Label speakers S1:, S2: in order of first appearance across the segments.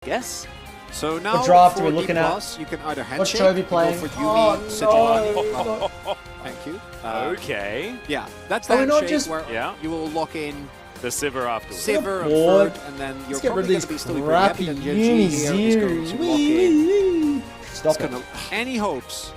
S1: guess.
S2: So now
S3: what draft
S2: for
S3: are we looking
S2: D+,
S3: at?
S2: you can either
S3: What's
S2: handshake,
S3: Chovy
S2: you go
S3: playing?
S2: for Yumi,
S3: Oh,
S2: Sejuani.
S3: no.
S2: Thank you.
S1: Okay.
S2: Yeah, that's
S3: Are
S2: the
S3: we not
S2: handshake
S3: just-
S2: where
S1: Yeah.
S2: you will lock in
S1: The Sivir afterwards.
S2: Sivir and
S3: bored.
S2: Ferd, and then you're
S3: Let's get rid
S2: probably
S3: of
S2: going to be
S3: these
S2: still pretty
S3: crappy
S2: happy, and your G here is going to lock in.
S3: Stop
S2: It's
S3: it.
S2: gonna, any hopes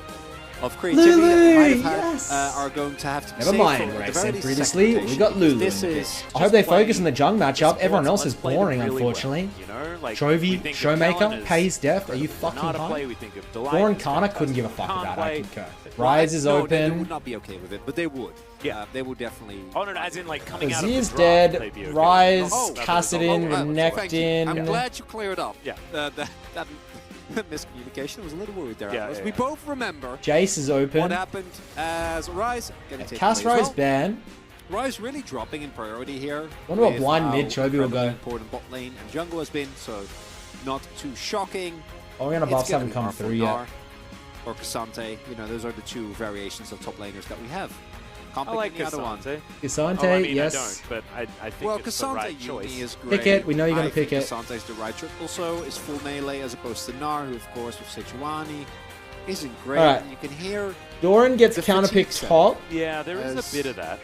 S2: of creativity that might have had
S3: yes.
S2: are going to have to be
S3: Never
S2: saved
S3: mind
S2: for
S3: what
S2: the
S3: I
S2: very
S3: said
S2: least
S3: previously.
S2: second
S3: We got
S2: rotation,
S3: Lulu
S2: because
S3: in
S2: this
S3: the
S2: is
S3: I hope they
S1: just playing
S3: focus on the Jung matchup.
S1: the
S3: Everyone
S1: sports,
S3: else is
S1: let's play them
S3: boring,
S1: really
S3: unfortunately.
S1: well, you know, like, we
S3: Chovy,
S1: think of
S3: Showmaker,
S1: Callan as
S3: pays death. Are you fucking
S1: Renata
S3: high?
S1: play, we think of Delight
S3: Lauren
S1: as
S3: Kana
S1: fantastic.
S3: couldn't give a fuck
S1: Can't
S3: about it, I
S1: play.
S3: concur. Rise is
S2: no, they would
S3: open.
S2: not be okay with it, but they would.
S1: Yeah.
S2: They would definitely.
S1: Oh, no, as in, like, coming out of
S3: Azir's
S1: the draft,
S3: dead.
S1: they'd be okay.
S3: Rise,
S1: Oh,
S3: Kassadin,
S2: thank you. I'm
S3: Renekton.
S2: glad you cleared up.
S1: Yeah.
S2: That miscommunication. I was a little worried there.
S1: Yeah,
S2: Atlas.
S1: yeah,
S2: We
S1: yeah.
S2: both remember
S3: Jace is
S2: what
S3: open.
S2: happened as Rise getting taken
S3: Cast
S2: away as
S3: Rise
S2: well.
S3: ban.
S2: Rise really dropping in priority here.
S3: Wonder what
S2: with
S3: blind
S2: how
S3: mid Chovy will go.
S2: important bot lane and jungle has been, so not too shocking.
S3: Oriana
S2: It's
S3: buffs
S2: gonna
S3: haven't
S2: be
S3: come
S2: Marth
S3: through yet.
S2: Nar Or Cassante, you know, those are the two variations of top laners that we have. Can't
S1: I
S2: pick
S1: like
S2: any other one.
S1: Cassante.
S3: Cassante,
S1: Oh, I mean,
S3: yes.
S1: I don't, but I think
S2: Well,
S1: it's the
S2: Cassante
S1: right
S2: Yumi
S1: choice.
S2: is great.
S3: Pick it. We know you're gonna
S2: I think
S3: pick it.
S2: Cassante is the right choice. Also, is full melee as opposed to Nar, who of course with Sejuani isn't great.
S3: All right.
S2: And you can hear
S3: Doran gets
S2: The
S3: counterpicked
S2: fatigue set.
S3: top.
S1: Yeah, there is
S2: As-
S1: a bit of that.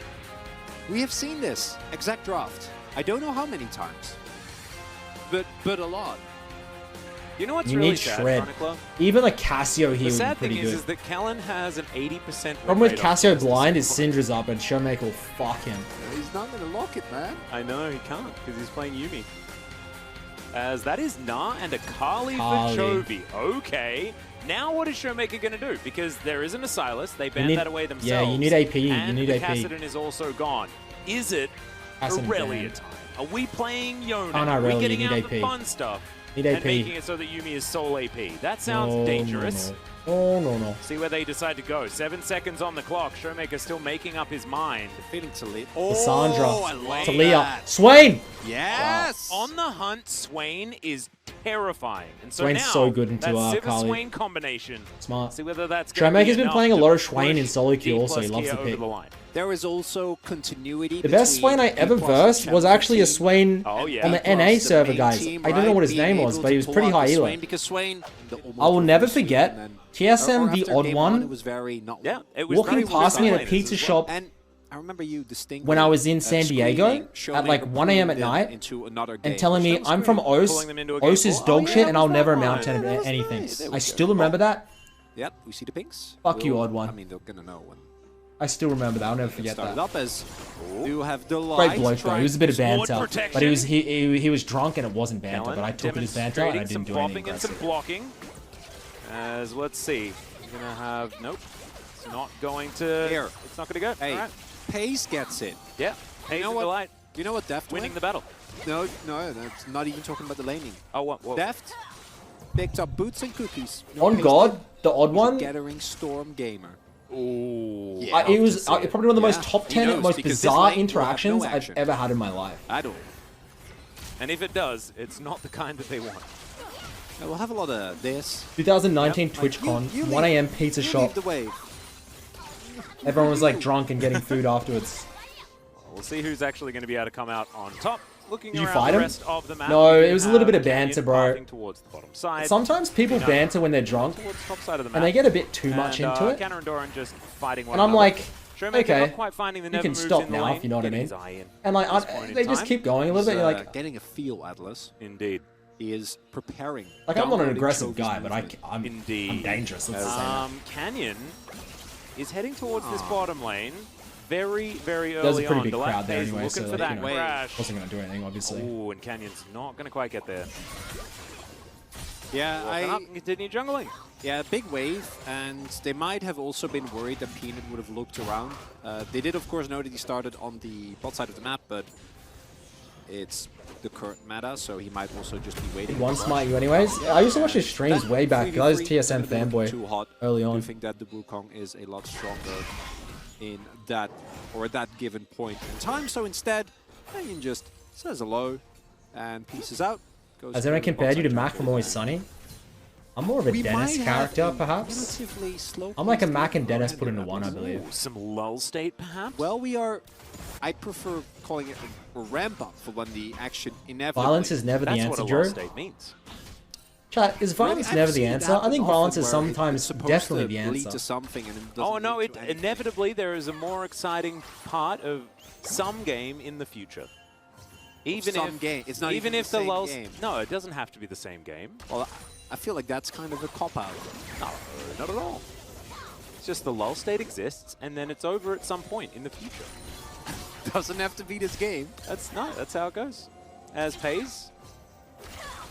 S2: we have seen this exact draft. I don't know how many times, but a lot.
S1: You know what's
S3: You
S1: really
S3: need
S1: sad,
S3: shred.
S1: Chronicler?
S3: Even like Cassio here
S1: The
S3: would be
S1: sad
S3: pretty
S1: thing
S3: good.
S1: is that Callan has an 80%
S3: Problem with
S1: rate on
S3: Cassio
S1: Justice.
S3: blind is Syndra's up and Showmaker will fuck him.
S2: He's not going to lock it, man.
S1: I know, he can't, because he's playing Yumi. As that is Nah and a Kali for
S3: Kali.
S1: Chovy. Okay. Now what is Showmaker going to do? Because there isn't a Silas. They banned
S3: need-
S1: that away
S3: yeah,
S1: themselves.
S3: you need AP, you
S1: And
S3: need
S1: the
S3: AP.
S1: Kassadin is also gone. Is it
S3: Kassadin
S1: Aurelia
S3: banned.
S1: time? Are we playing Yona?
S3: Oh, not
S1: Are we
S3: really,
S1: getting
S3: you
S1: out
S3: need
S1: the
S3: AP.
S1: fun stuff?
S3: Need
S1: and
S3: AP.
S1: making it so that Yumi is sole AP. That sounds
S3: No,
S1: dangerous.
S3: No.
S1: See where they decide to go. 7 seconds on the clock. Showmaker still making up his mind.
S2: Feeling to lead.
S3: Cassandra.
S2: Oh, I love
S3: Talia.
S2: that.
S3: Swain!
S2: Yes.
S1: On the hunt, Swain is terrifying. And so
S3: Swain's
S1: now,
S3: so good into,
S1: that Sivir
S3: Kali.
S1: Swain combination.
S3: Smart.
S1: See whether that's going to be
S3: Showmaker's been
S1: enough
S3: playing a
S1: to
S3: lot of Swain
S1: push
S3: in solo queue
S1: D
S3: also. He
S1: plus
S3: loves
S1: Kia
S3: the
S1: over
S3: pick.
S1: the line.
S2: There is also continuity.
S3: The best
S2: between
S3: Swain I ever
S2: D+ and
S3: versed was
S2: Champion
S3: actually a
S2: team
S3: Swain
S1: Oh, yeah.
S3: on the
S2: D+,
S3: NA server,
S2: main
S3: guys.
S2: team,
S3: I don't know what his
S2: being
S3: name was,
S2: able
S3: but
S2: to
S3: he was
S2: pull
S3: pretty
S2: out
S3: high
S2: the
S3: elo.
S2: Swain, because Swain,
S3: I will never forget TSM, the odd
S2: It
S3: one,
S2: was very not
S1: Yeah, it was
S3: walking
S1: very
S3: past me in a
S1: well
S3: pizza
S1: as well.
S3: shop
S2: And I remember you distinctly
S3: when I was in San Diego
S2: screaming,
S3: at like
S2: Showmaker
S3: 1 a.m. at
S2: pulling them
S3: night
S2: into another game.
S3: and telling me,
S2: That was
S3: I'm from
S2: great.
S3: OS.
S1: Pulling them into a game
S3: OS is
S1: four.
S3: dog
S1: Oh, yeah,
S3: shit
S1: that
S3: and I'll
S1: was
S3: never
S1: that
S3: amount to
S1: one.
S2: That was
S3: anything.
S2: nice. There we
S3: I
S2: go.
S3: still remember that.
S2: Yep, we see the pinks.
S3: Fuck you,
S2: We'll-
S3: odd one.
S2: I mean, they're gonna know when.
S3: I still remember that. I'll never
S2: It
S3: forget
S2: started
S3: that.
S2: up as you have Delight.
S3: Great bloke though. He was a bit of
S1: Sword
S3: banter,
S1: protection.
S3: but he was drunk and it wasn't banter.
S1: Callan
S3: But I took it as banter and I
S1: demonstrating
S3: didn't do
S1: some
S3: anything
S1: bopping and some
S3: aggressive.
S1: blocking. As let's see, we're gonna have nope. It's not going to.
S2: Here.
S1: It's not going to go.
S2: Hey,
S1: All right.
S2: Pace gets it.
S1: Yeah. Hey,
S2: know what?
S1: Delight
S2: You know what Deft
S1: winning
S2: went?
S1: the battle.
S2: No, that's not even talking about the laning.
S1: Oh, what?
S2: Deft picked up boots and cookies.
S3: On
S2: Pace
S3: God,
S2: did.
S3: the odd
S2: He's a
S3: one.
S2: Gathering Storm gamer.
S1: Ooh.
S2: Yeah.
S3: It was probably one of the most
S2: Yeah,
S3: top
S2: he
S3: 10,
S2: knows,
S3: most
S2: because this
S3: bizarre
S2: lane will have no
S3: interactions I've
S2: action.
S3: ever had in my life.
S2: I don't.
S1: And if it does, it's not the kind that they want.
S2: We'll have a lot of this.
S3: 2019
S2: Yep, like,
S3: TwitchCon,
S2: you
S3: 1
S2: leave-
S3: a.m. pizza
S2: you
S3: shop.
S2: leave the wave.
S3: Everyone was like drunk and getting food afterwards.
S1: We'll see who's actually going to be able to come out on top. Looking
S3: Did you
S1: around
S3: fight
S1: the
S3: him?
S1: rest of the map.
S3: No,
S1: we
S3: it was a little bit of
S1: Canyon
S3: banter, bro.
S1: pathing towards the bottom side.
S3: Sometimes people
S1: You know,
S3: banter when they're drunk,
S1: towards the top side of the map.
S3: and they get a bit too much
S1: And,
S3: into it.
S1: Canner and Doran just fighting one
S3: And I'm
S1: another.
S3: like,
S1: Showmaker
S3: okay,
S1: not quite finding the
S3: you
S1: never
S3: can
S1: moves
S3: stop
S1: in the
S3: now
S1: lane,
S3: if you know what I
S1: getting
S3: mean.
S1: his eye in
S3: And like,
S1: at this point in
S3: they just
S1: time.
S3: keep going a little bit. You're like,
S2: Getting a feel, Atlas.
S1: Indeed.
S2: He is preparing.
S3: I'm not an
S2: downloading
S3: aggressive
S2: Chovy's
S3: guy, but
S2: movement.
S3: I'm
S1: Indeed.
S3: dangerous. Let's say that.
S1: Canyon is heading towards this bottom lane very, very early
S3: There's a pretty
S1: on.
S3: big
S1: Delight
S3: crowd there
S1: is
S3: anyway,
S1: looking
S3: so
S1: for that
S3: you know,
S1: crash.
S3: wasn't going to do anything, obviously.
S1: Oh, and Canyon's not going to quite get there.
S2: Yeah,
S1: Walking up and continue jungling.
S2: Yeah, big wave, and they might have also been worried that Peanut would have looked around. They did, of course, know that he started on the bot side of the map, but it's the current meta, so he might also just be waiting.
S3: One smite you anyways. I used to watch his streams way back. I was TSM fanboy
S2: Too hot.
S3: early
S2: I
S3: on.
S2: do think that the Wukong is a lot stronger in that, or at that given point in time. So instead, Canyon just says hello and pieces out. Goes
S3: Has anyone
S2: to the
S3: compared you to
S2: bot
S3: Mac
S2: side
S3: from
S2: jungle,
S3: Always
S2: and
S3: Sunny? I'm more of a
S2: we
S3: Dennis
S2: might have
S3: character,
S2: a
S3: perhaps.
S2: relatively slow
S3: I'm like a
S2: paced
S3: Mac and
S2: game
S3: Dennis
S2: beforehand
S3: put into
S2: here,
S3: one, I
S2: Atlas.
S3: believe.
S1: Ooh, some lull state, perhaps?
S2: Well, we are. I prefer calling it a ramp up for when the action inevitably.
S3: Violence is never the
S1: That's
S3: answer,
S1: what a lull
S3: Drew.
S1: state means.
S3: Chat, is violence never the answer? I think violence is sometimes definitely the
S2: Lead
S3: answer.
S2: to something and it
S1: Oh
S2: doesn't
S1: no,
S2: lead to anything.
S1: inevitably there is a more exciting part of some game in the future. Even
S2: some
S1: if
S2: game. It's not
S1: even
S2: even
S1: if
S2: the
S1: the
S2: same
S1: lulls.
S2: game.
S1: No, it doesn't have to be the same game.
S2: Well, I feel like that's kind of a cop-out.
S1: No, not at all. It's just the lull state exists, and then it's over at some point in the future.
S2: Doesn't have to be this game.
S1: That's how it goes. As Pays,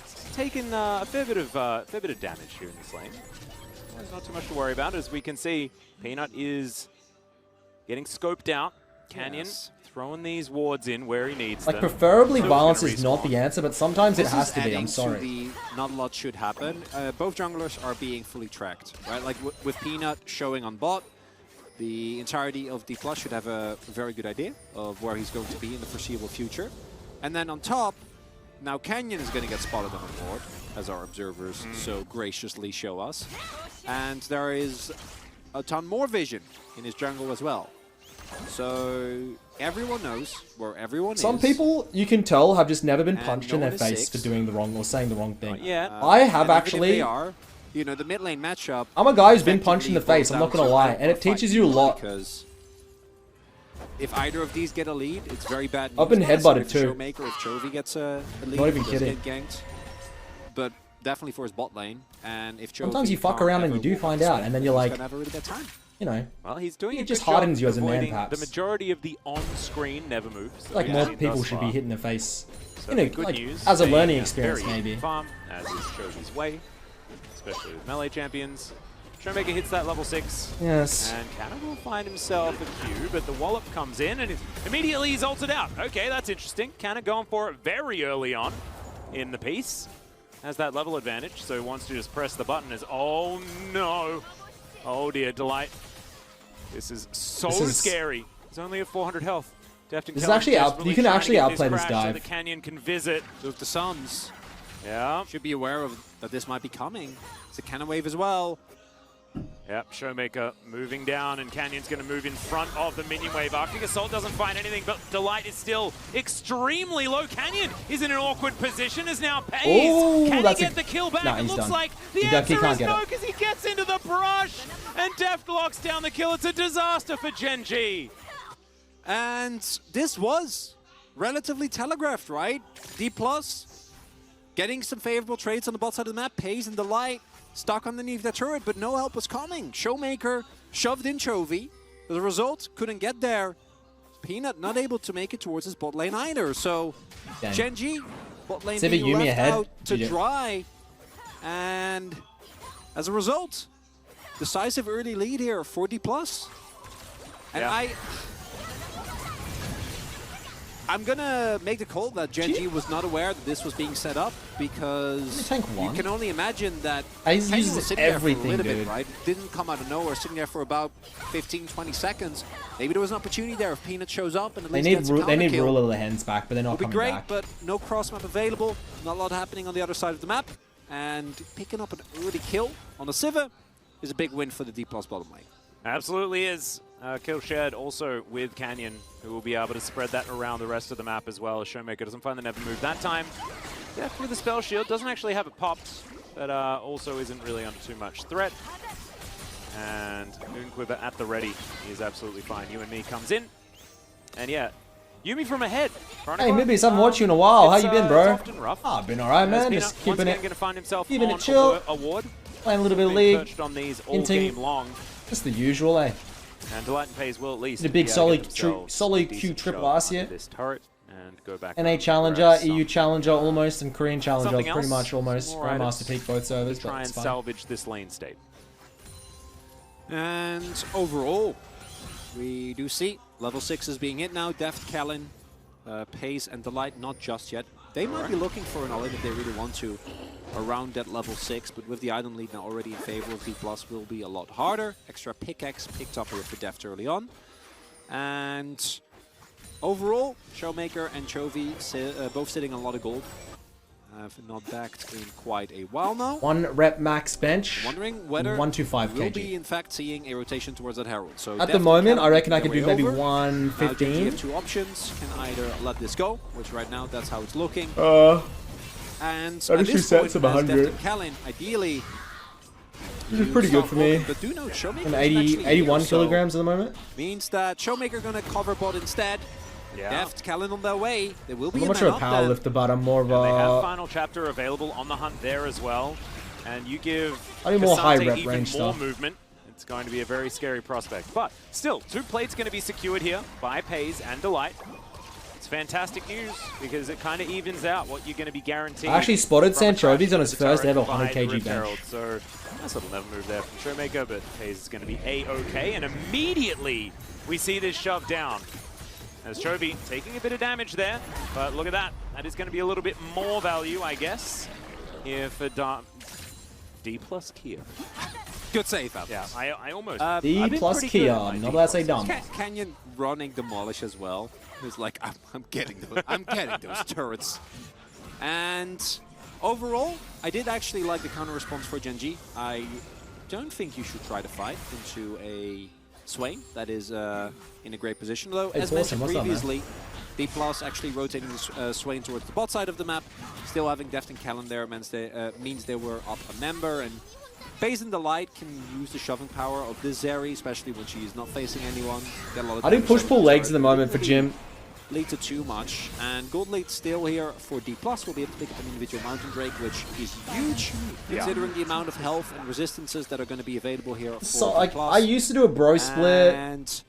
S1: it's taken a fair bit of damage here in this lane. There's not too much to worry about. As we can see, Peanut is getting scoped out. Canyon throwing these wards in where he needs
S3: Like,
S1: them.
S3: preferably
S1: So
S3: violence
S1: gonna
S3: is not
S1: respawn.
S3: the answer, but sometimes it
S2: This
S3: has
S2: is
S3: to be.
S2: adding
S3: I'm sorry.
S2: to the not a lot should happen. Both junglers are being fully tracked, right? Like with Peanut showing on bot, the entirety of D+ should have a very good idea of where he's going to be in the foreseeable future. And then on top, now Canyon is going to get spotted on the board, as our observers so graciously show us. And there is a ton more vision in his jungle as well. So everyone knows where everyone is.
S3: Some people, you can tell, have just never been
S2: And
S3: punched
S2: no
S3: in their
S2: one is
S3: face
S2: six.
S3: for doing the wrong or saying the wrong thing.
S1: Yeah.
S3: I have
S2: and even if
S3: actually.
S2: they are, you know, the mid lane matchup.
S3: I'm a guy who's been punched in the
S2: effectively
S3: face, I'm not
S2: boils
S3: gonna
S2: down
S3: lie,
S2: to
S3: and it teaches you a lot.
S2: Because if either of these get a lead, it's very bad news.
S3: I've been
S2: Not necessarily
S3: headbutted
S2: for
S3: too.
S2: Showmaker, if Chovy gets a lead,
S3: Not even
S2: he does
S3: kidding.
S2: get ganked. But definitely for his bot lane. And if Chovy
S3: Sometimes you fuck
S2: can't
S3: around and
S2: ever
S3: you do
S2: walk
S3: find
S2: his
S3: out,
S2: own,
S3: and then you're
S2: he's
S3: like,
S2: gonna have a really bad time.
S3: you know,
S1: Well, he's doing
S3: It
S1: a
S3: just
S1: good
S3: hardens
S1: job
S3: you as a man,
S1: avoiding
S3: perhaps.
S1: the majority of the on-screen never moves.
S3: like
S1: that
S3: more
S1: we've seen
S3: people
S1: thus
S3: should
S1: far.
S3: be hit in the face.
S1: So
S3: You know,
S1: good
S3: like,
S1: news.
S3: as a
S1: They
S3: learning
S1: are
S3: experience,
S1: very
S3: maybe.
S1: Farm, as is Chovy's way, especially with melee champions. Showmaker hits that level 6.
S3: Yes.
S1: And Canna will find himself a Q, but the wallop comes in and immediately he's ulted out. Okay, that's interesting. Canna going for it very early on in the piece. Has that level advantage, so he wants to just press the button as, oh no. Oh dear, Delight. This is so scary. He's only at 400 health.
S3: This is actually you can actually outplay this
S1: So
S3: dive.
S1: the Canyon can visit.
S2: So if the Suns
S1: Yeah.
S2: should be aware of that this might be coming. It's a cannon wave as well.
S1: Yep, Showmaker moving down, and Canyon's going to move in front of the minion wave. Arctic Assault doesn't find anything, but Delight is still extremely low. Canyon is in an awkward position as now Pays.
S3: Ooh,
S1: Can he
S3: that's
S1: get the kill back?
S3: Nah,
S1: It
S3: he's
S1: looks
S3: done.
S1: like the
S3: He
S1: answer
S3: can't
S1: is
S3: get
S1: no,
S3: it.
S1: because he gets into the brush, and Deft locks down the kill. It's a disaster for Gen G.
S2: And this was relatively telegraphed, right? D+, getting some favorable trades on the bot side of the map. Pays and Delight stuck underneath the turret, but no help was coming. Showmaker shoved in Chovy. As a result, couldn't get there. Peanut not able to make it towards his bot lane either. So
S3: Dang.
S2: Gen G, bot lane
S3: Civic
S2: being
S3: Yumi
S2: left
S3: ahead.
S2: out to
S3: GG.
S2: dry. And as a result, decisive early lead here for D+. And
S1: Yeah.
S2: I'm gonna make the call that Gen G was not aware that this was being set up, because
S3: tank
S2: you
S3: one.
S2: can only imagine that
S3: He
S2: Canyon
S3: uses
S2: was sitting there for a
S3: everything,
S2: little
S3: dude.
S2: bit, right? Didn't come out of nowhere, sitting there for about 15, 20 seconds. Maybe there was an opportunity there if Peanut shows up and at
S3: They
S2: least
S3: need
S2: gets a
S3: they need
S2: counter kill.
S3: rule of the hens back, but they're not
S2: Would be
S3: coming
S2: great,
S3: back.
S2: but no cross map available. Not a lot happening on the other side of the map. And picking up an early kill on the Sivir is a big win for the D+ bottom lane.
S1: Absolutely is. Kill shared also with Canyon, who will be able to spread that around the rest of the map as well. As Showmaker doesn't find the never move that time. Deft with the spell shield, doesn't actually have it popped, but also isn't really under too much threat. And Moonquiver at the ready is absolutely fine. You and Me comes in, and yeah, Yumi from ahead.
S3: Hey, Midbeast, I haven't watched you in a while. How you been, bro?
S1: It's often rough.
S3: Ah, been alright, man.
S1: Peanut,
S3: Just
S1: once
S3: keeping
S1: again,
S3: it,
S1: going to find himself
S3: keeping it
S1: on
S3: chill.
S1: a ward.
S3: playing a little bit of
S1: Being
S3: league.
S1: perched on these all
S3: Hinting.
S1: game long.
S3: Just the usual, eh?
S1: And Delight and Pays will at least
S3: Did a big
S1: be able to
S3: solid
S1: get themselves
S3: solid
S1: a
S3: Q
S1: decent
S3: trip
S1: shot
S3: last
S1: under
S3: year.
S1: This turret and go back
S3: NA
S1: home,
S3: Challenger,
S1: grab
S3: EU
S1: some
S3: Challenger almost, and Korean Challenger
S1: Something
S3: pretty
S1: else?
S3: much almost.
S1: Some more
S3: Grandmaster
S1: items
S3: peak both servers,
S1: to
S3: but
S1: try
S3: it's
S1: and
S3: fine.
S1: salvage this lane state.
S2: And overall, we do see level 6 is being hit now. Deft, Kellen, Pays, and Delight not just yet. They might be looking for an all-in if they really want to around that level 6, but with the item lead now already in favor of D+, will be a lot harder. Extra pickaxe picked up here for Deft early on. And overall, Showmaker and Chovy both sitting on a lot of gold. Have not backed in quite a while now.
S3: 1 rep max bench.
S2: Wondering whether
S3: 125
S2: we'll
S3: kg.
S2: be in fact seeing a rotation towards that Herald. So
S3: At the
S2: Deft
S3: moment,
S2: and
S3: I reckon I
S2: Kellen
S3: could do
S2: making
S3: maybe
S2: their way over. Now Gen G
S3: 115.
S2: have two options. Can either let this go, which right now that's how it's looking. And
S3: Only
S2: at
S3: 2
S2: this
S3: sets
S2: point,
S3: of 100.
S2: as Kellen, ideally,
S3: This is pretty good for me.
S2: But do note, Showmaker
S3: I'm
S2: is
S3: 80,
S2: actually
S3: 81
S2: here,
S3: kilograms at the moment.
S2: so means that Showmaker going to cover bot instead.
S1: Yeah.
S2: Deft, Kellen on their way. There will be
S3: I'm
S2: a
S3: not much of a
S2: man up
S3: power
S2: then.
S3: lifter, but I'm more of
S1: And they have
S3: a...
S1: Final Chapter available on the hunt there as well. And you give
S3: I need more high
S1: Cassante
S3: rep
S1: even
S3: range
S1: more
S3: stuff.
S1: movement. It's going to be a very scary prospect. But still, 2 plates going to be secured here by Pays and Delight. It's fantastic news because it kind of evens out what you're going to be guaranteed.
S3: I actually spotted
S1: from a
S3: Sanchovi's
S1: crash
S3: on his
S1: with the
S3: first
S1: turret
S3: ever
S1: by
S3: 100
S1: the
S3: kg
S1: Rift
S3: bench.
S1: Herald. So nice little never move there from Showmaker, but Pays is going to be A-OK. And immediately we see this shove down. As Chovy taking a bit of damage there, but look at that. That is going to be a little bit more value, I guess, if a D plus Kia.
S2: Good save, Alex.
S1: Yeah, I almost.
S3: D
S1: I've been
S3: plus
S1: pretty good
S3: Kia,
S1: at my
S3: not
S1: D
S3: that I say
S1: pluses.
S3: dumb.
S2: Canyon running Demolish as well. It's like, I'm getting those turrets. And overall, I did actually like the counter response for Genji. I don't think you should try to fight into a Swain that is in a great position. Though,
S3: Hey,
S2: as
S3: awesome.
S2: mentioned
S3: What's up, man?
S2: previously, D Plus actually rotating Swain towards the bot side of the map. Still having Deft and Kellen there means they were up a member. And Pays and Delight can use the shoving power of this Zeri, especially when she is not facing anyone. Get a lot of
S3: I do
S2: damage
S3: push-pull
S2: on
S3: legs at
S2: turret.
S3: the moment for Jim.
S2: Lead to too much, and Gold Lead still here for D+. Will be able to pick up an individual Mountain Drake, which is huge, considering the amount of health and resistances that are going to be available here for
S3: So,
S2: D+.
S3: like, I used to do a bro split,
S2: And